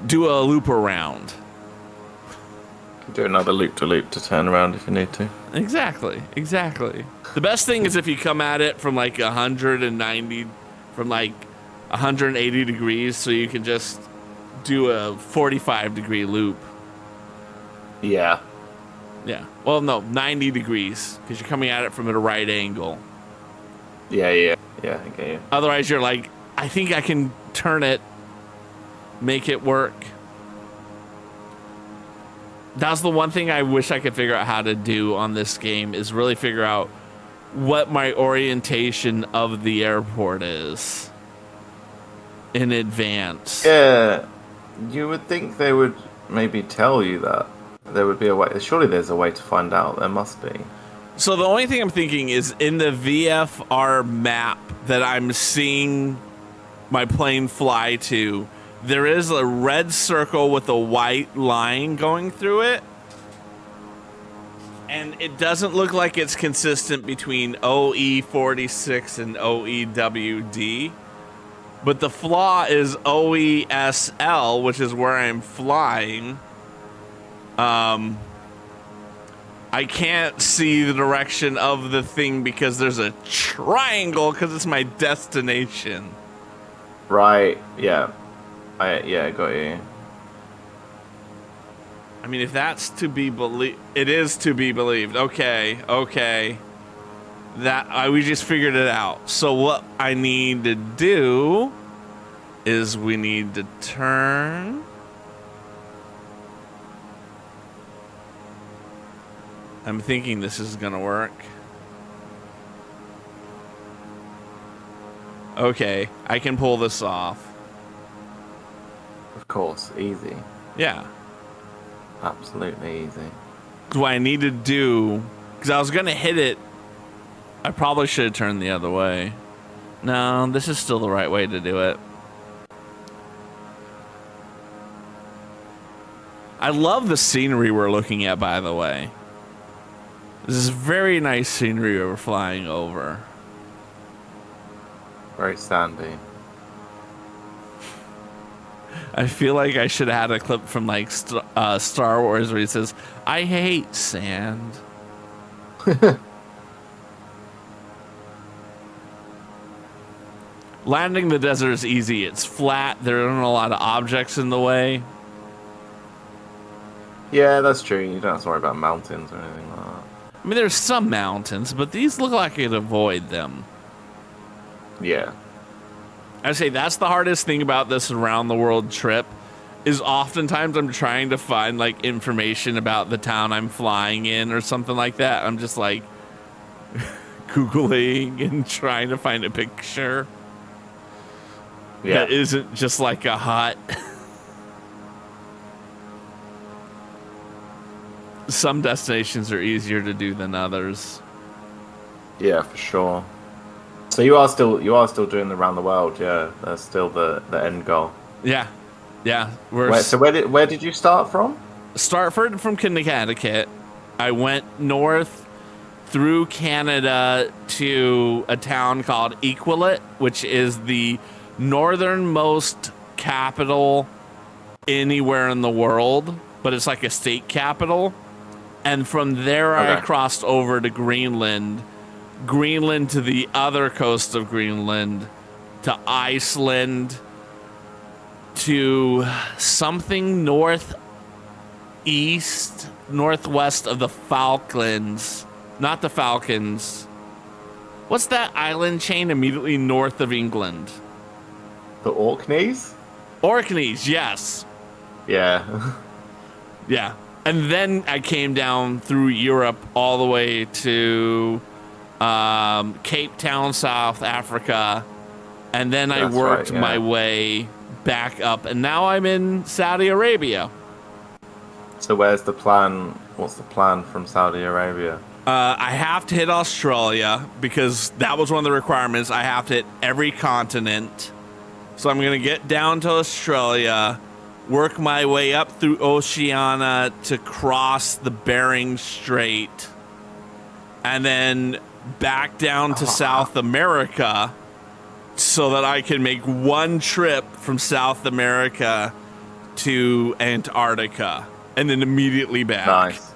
do a loop around. Do another loop to turn around if you need to. Exactly, exactly. The best thing is if you come at it from like 190, from like 180 degrees, so you can just do a 45-degree loop. Yeah. Yeah. Well, no, 90 degrees, because you're coming at it from a right angle. Yeah, I get you. Otherwise, you're like, I think I can turn it, make it work. That's the one thing I wish I could figure out how to do on this game, is really figure out what my orientation of the airport is in advance. Yeah, you would think they would maybe tell you that. There would be a way. Surely there's a way to find out. There must be. So the only thing I'm thinking is in the VFR map that I'm seeing my plane fly to, there is a red circle with a white line going through it. And it doesn't look like it's consistent between OE46 and OEWD. But the flaw is OESL, which is where I'm flying. I can't see the direction of the thing because there's a triangle because it's my destination. Right. Yeah. I got you. I mean, if that's to be believed, it is to be believed. Okay. We just figured it out. So what I need to do is we need to turn. I'm thinking this is gonna work. Okay, I can pull this off. Of course, easy. Yeah. Absolutely easy. What I need to do, because I was gonna hit it, I probably should have turned the other way. No, this is still the right way to do it. I love the scenery we're looking at, by the way. This is very nice scenery we're flying over. Very sandy. I feel like I should have had a clip from like Star Wars where he says, "I hate sand." Landing the desert is easy. It's flat. There aren't a lot of objects in the way. Yeah, that's true. You don't have to worry about mountains or anything like that. I mean, there's some mountains, but these look like I could avoid them. Yeah. I say that's the hardest thing about this around the world trip is oftentimes I'm trying to find like information about the town I'm flying in or something like that. I'm just like Googling and trying to find a picture that isn't just like a hut. Some destinations are easier to do than others. Yeah, for sure. So you are still doing the round the world, yeah. That's still the end goal. Yeah. So where did you start from? Start from Connecticut. I went north through Canada to a town called Iqaluit, which is the northernmost capital anywhere in the world, but it's like a state capital. And from there, I Okay. crossed over to Greenland to the other coast of Greenland, to Iceland, to something northwest of the Falklands. Not the Falcons. What's that island chain immediately north of England? The Orkneys? Orkneys, yes. Yeah. Yeah. And then I came down through Europe all the way to Cape Town, South Africa. And then I That's worked right, yeah. my way back up. And now I'm in Saudi Arabia. So where's the plan? What's the plan from Saudi Arabia? I have to hit Australia because that was one of the requirements. I have to hit every continent. So I'm going to get down to Australia, work my way up through Oceania to cross the Bering Strait, and then back down to South America so that I can make one trip from South America to Antarctica and then immediately back. Nice.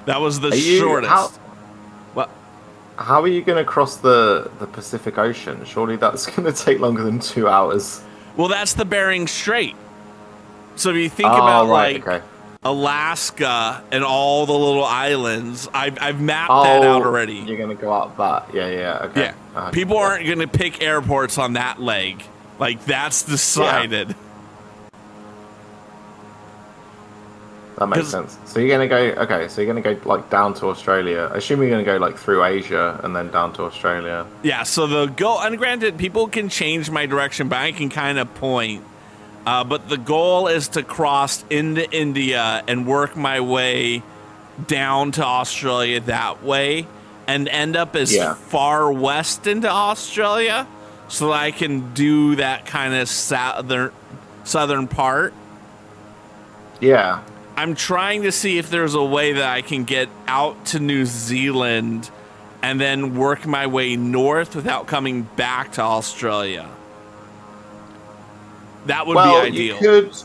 That was the Are you- shortest. What? How are you going to cross the Pacific Ocean? Surely that's going to take longer than 2 hours. Well, that's the Bering Strait. So if you think about like okay. Alaska and all the little islands, I've mapped that out already. You're going to go up that. Yeah, okay. Yeah. People aren't going to pick airports on that leg. Like, that's decided. That makes 'Cause- sense. So you're going to go, okay, so you're going to go like down to Australia. I assume you're going to go like through Asia and then down to Australia. Yeah, so the goal, and granted, people can change my direction, but I can kind of point. But the goal is to cross into India and work my way down to Australia that way and end up as far west into Australia so that I can do that kind of southern part. Yeah. I'm trying to see if there's a way that I can get out to New Zealand and then work my way north without coming back to Australia. That would be ideal. You could.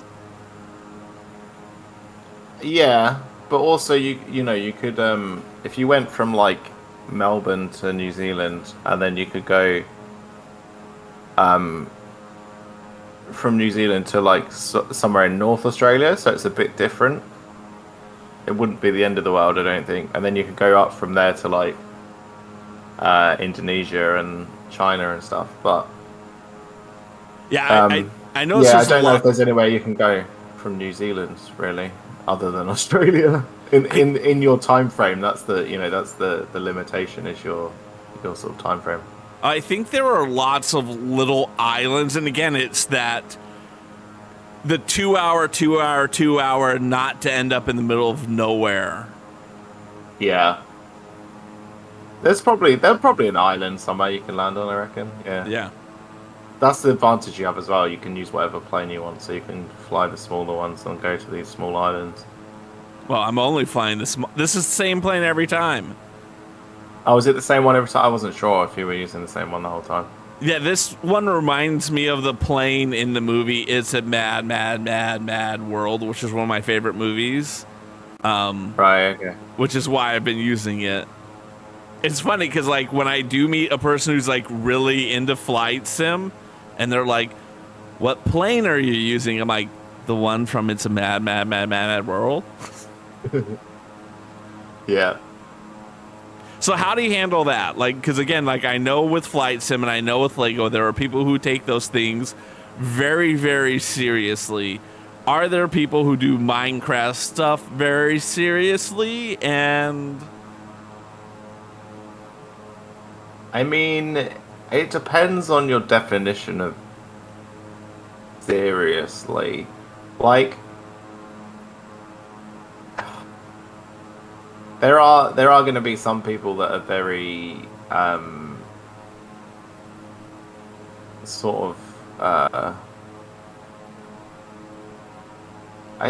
Yeah, but also you could if you went from like Melbourne to New Zealand and then you could go from New Zealand to like somewhere in North Australia, so it's a bit different. It wouldn't be the end of the world, I don't think. And then you could go up from there to like Indonesia and China and stuff. But yeah, I know. Yeah, I don't know if there's anywhere you can go from New Zealand really, other than Australia. In your time frame, that's the limitation is your sort of time frame. I think there are lots of little islands, and again, it's that the 2 hour, not to end up in the middle of nowhere. Yeah. There's probably an island somewhere you can land on, I reckon. Yeah. Yeah. That's the advantage you have as well. You can use whatever plane you want, so you can fly the smaller ones and go to these small islands. Well, I'm only flying this is the same plane every time. Oh, is it the same one every time? I wasn't sure if you were using the same one the whole time. Yeah, this one reminds me of the plane in the movie It's a Mad, Mad, Mad, Mad World, which is one of my favorite movies. Right, okay. Which is why I've been using it. It's funny because, like, when I do meet a person who's, like, really into flight sim, and they're like, what plane are you using? I'm like, the one from It's a Mad, Mad, Mad, Mad, Mad World. Yeah. So how do you handle that? Like, because again, like I know with Flight Sim and I know with Lego, there are people who take those things very, very seriously. Are there people who do Minecraft stuff very seriously? And I mean, it depends on your definition of seriously. Like, there are going to be some people that are very sort of I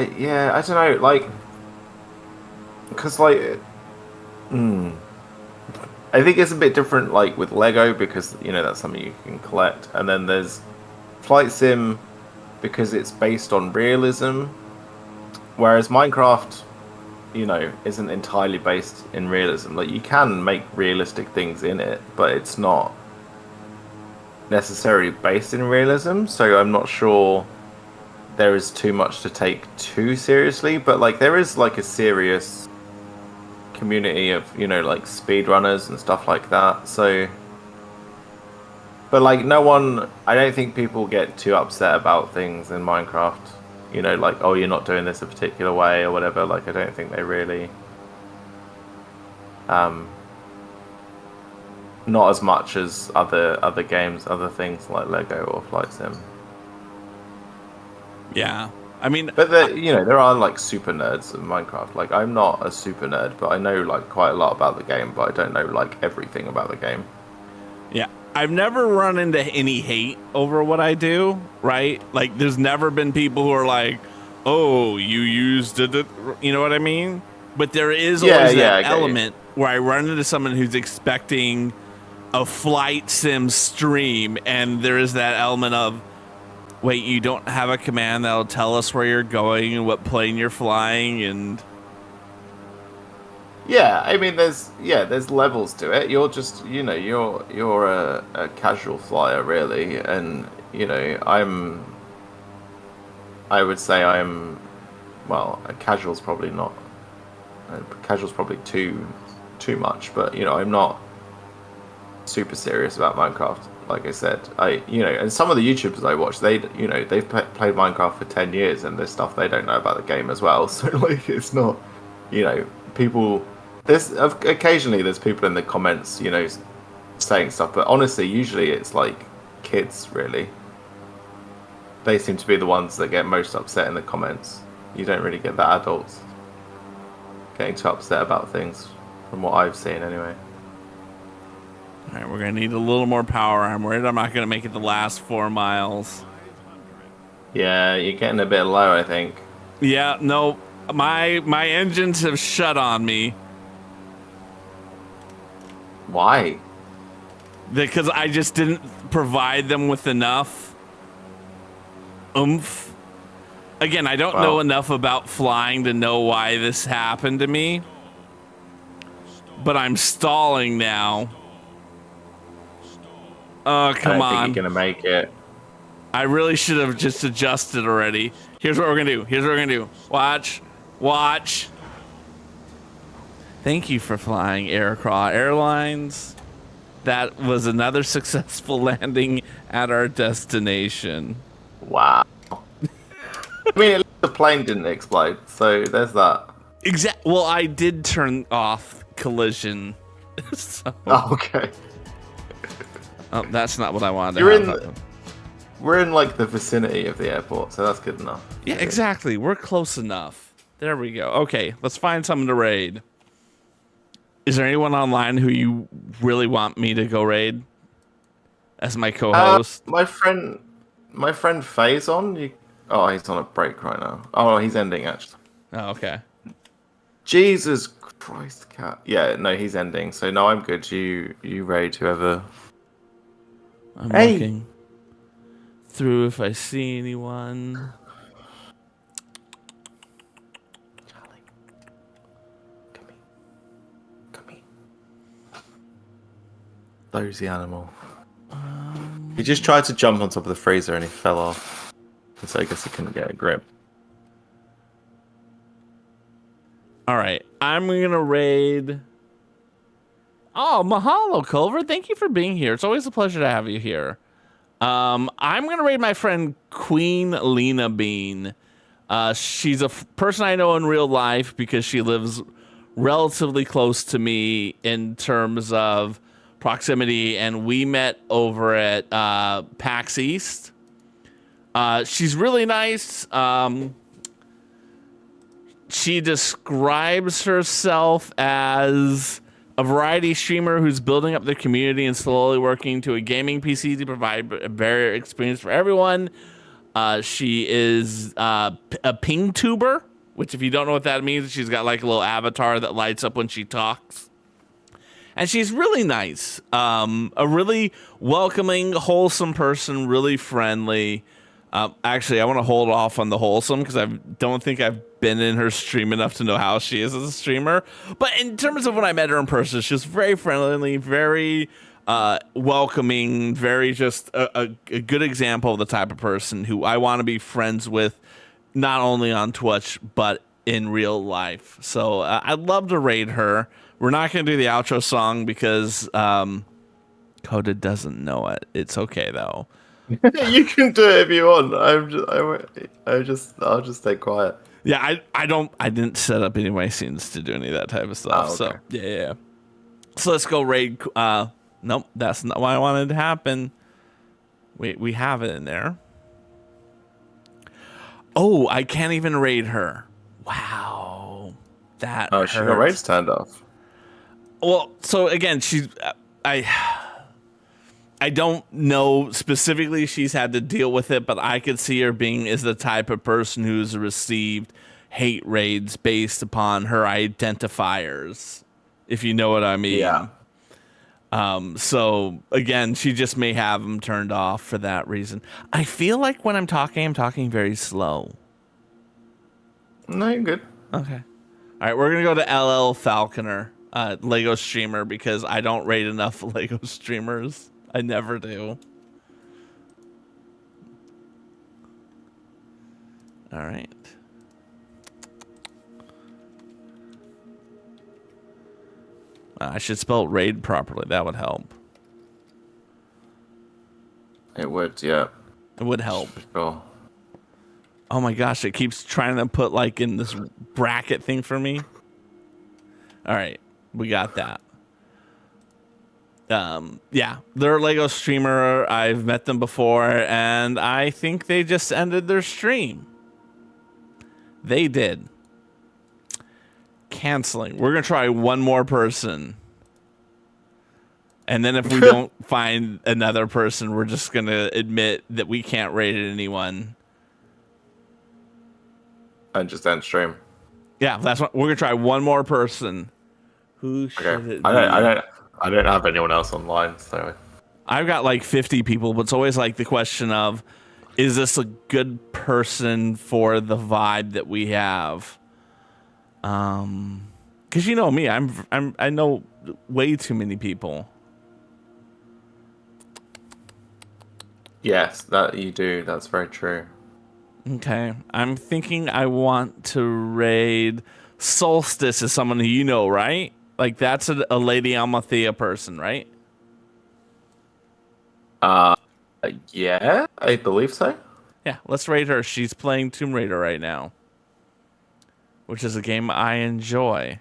don't know, like, because like I think it's a bit different, like with Lego, because that's something you can collect, and then there's Flight Sim because it's based on realism, whereas Minecraft, isn't entirely based in realism. Like you can make realistic things in it, but it's not necessarily based in realism. So I'm not sure there is too much to take too seriously. But like there is like a serious community of like speedrunners and stuff like that. So, but like I don't think people get too upset about things in Minecraft. Like, oh, you're not doing this a particular way or whatever. Like, I don't think they really, not as much as other games, other things like Lego or Flight Sim. Yeah, I mean, but there are like super nerds in Minecraft. Like, I'm not a super nerd, but I know like quite a lot about the game, but I don't know like everything about the game. Yeah, I've never run into any hate over what I do, right? Like, there's never been people who are like, oh, you used it, you know what I mean? But there is always that element where I run into someone who's expecting a Flight Sim stream, and there is that element of, wait, you don't have a command that'll tell us where you're going and what plane you're flying, and... Yeah, I mean, there's levels to it. You're just, you're a casual flyer, really, and I would say well, a casual's probably not. Casual's probably too much, but I'm not super serious about Minecraft. Like I said, and some of the YouTubers I watch, they've played Minecraft for 10 years, and there's stuff they don't know about the game as well. So like, it's not, people. Occasionally there's people in the comments, saying stuff, but honestly, usually it's like kids, really. They seem to be the ones that get most upset in the comments. You don't really get that adults getting too upset about things, from what I've seen anyway. All right, we're going to need a little more power. I'm worried I'm not going to make it the last 4 miles. Yeah, you're getting a bit low, I think. Yeah, no, my engines have shut on me. Why? Because I just didn't provide them with enough oomph. Again, I don't know enough about flying to know why this happened to me. But I'm stalling now. Oh, come on. I think you're going to make it. I really should have just adjusted already. Here's what we're going to do. Watch. Thank you for flying Aircraw Airlines. That was another successful landing at our destination. Wow. I mean, at least the plane didn't explode, so there's that. Well, I did turn off collision. So. Oh, okay. Oh, that's not what I wanted to happen. We're in like the vicinity of the airport, so that's good enough. Yeah, exactly. We're close enough. There we go. Okay, let's find someone to raid. Is there anyone online who you really want me to go raid as my co-host? My friend Faison. Oh, he's on a break right now. Oh, he's ending actually. Oh, okay. Jesus Christ, cat. Yeah, no, he's ending. So no, I'm good. You raid whoever. I'm looking through if I see anyone. Charlie, come here. Dozy animal. He just tried to jump on top of the freezer and he fell off. So I guess he couldn't get a grip. All right, I'm gonna raid. Oh, mahalo, Culver. Thank you for being here. It's always a pleasure to have you here. I'm gonna raid my friend Queen Lena Bean. She's a person I know in real life because she lives relatively close to me in terms of proximity, and we met over at PAX East. She's really nice. She describes herself as a variety streamer who's building up their community and slowly working to a gaming PC to provide a better experience for everyone. She is a ping tuber, which if you don't know what that means, she's got like a little avatar that lights up when she talks. and she's really nice. A really welcoming, wholesome person, really friendly. Actually, I want to hold off on the wholesome because I don't think I've been in her stream enough to know how she is as a streamer. But in terms of when I met her in person, she was very friendly, very welcoming, very just a good example of the type of person who I want to be friends with, not only on Twitch, but in real life. So I'd love to raid her. We're not going to do the outro song because Coded doesn't know it. It's okay, though. You can do it if you want. I'll just stay quiet. Yeah, I didn't set up any of my scenes to do any of that type of stuff. Oh, okay. So yeah. So let's go raid. Nope, that's not what I wanted to happen. Wait, we have it in there. Oh, I can't even raid her. Wow, that. Oh, she got raid's turned off. Well, so again, I don't know specifically she's had to deal with it, but I could see her being is the type of person who's received hate raids based upon her identifiers, if you know what I mean. Yeah. So again, she just may have them turned off for that reason. I feel like when I'm talking very slow. No, you're good. Okay. All right, we're gonna go to LL Falconer, Lego streamer, because I don't rate enough Lego streamers. I never do. All right. I should spell raid properly. That would help. It would, yeah. It would help. Sure. Oh my gosh, it keeps trying to put like in this bracket thing for me. All right, we got that. Yeah, they're a Lego streamer. I've met them before, and I think they just ended their stream. They did. Canceling. We're gonna try one more person, and then if we don't find another person, we're just gonna admit that we can't rate anyone. And just end stream. Yeah, that's what we're gonna try. One more person. Who should Okay. it be? I don't have anyone else online, so I've got like 50 people, but it's always like the question of, is this a good person for the vibe that we have? Because you know me, I know way too many people. yes, that you do. That's very true. Okay, I'm thinking I want to raid Solstice as someone who you know, right? Like that's a Lady Almathea person, right? Yeah, I believe so. Yeah, let's raid her. She's playing Tomb Raider right now, which is a game I enjoy.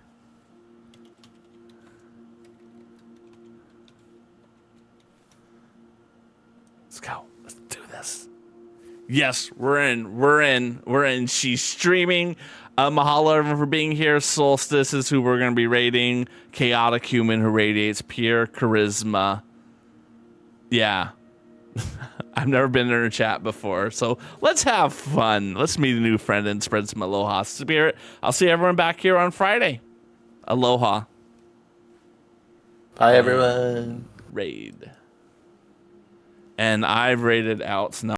Let's go. Let's do this. Yes, we're in. She's streaming. Mahalo everyone for being here. Solstice is who we're going to be raiding. Chaotic human who radiates pure charisma. Yeah. I've never been in her chat before, so let's have fun. Let's meet a new friend and spread some aloha spirit. I'll see everyone back here on Friday. Aloha. Bye, everyone. Raid. And I've raided out. So now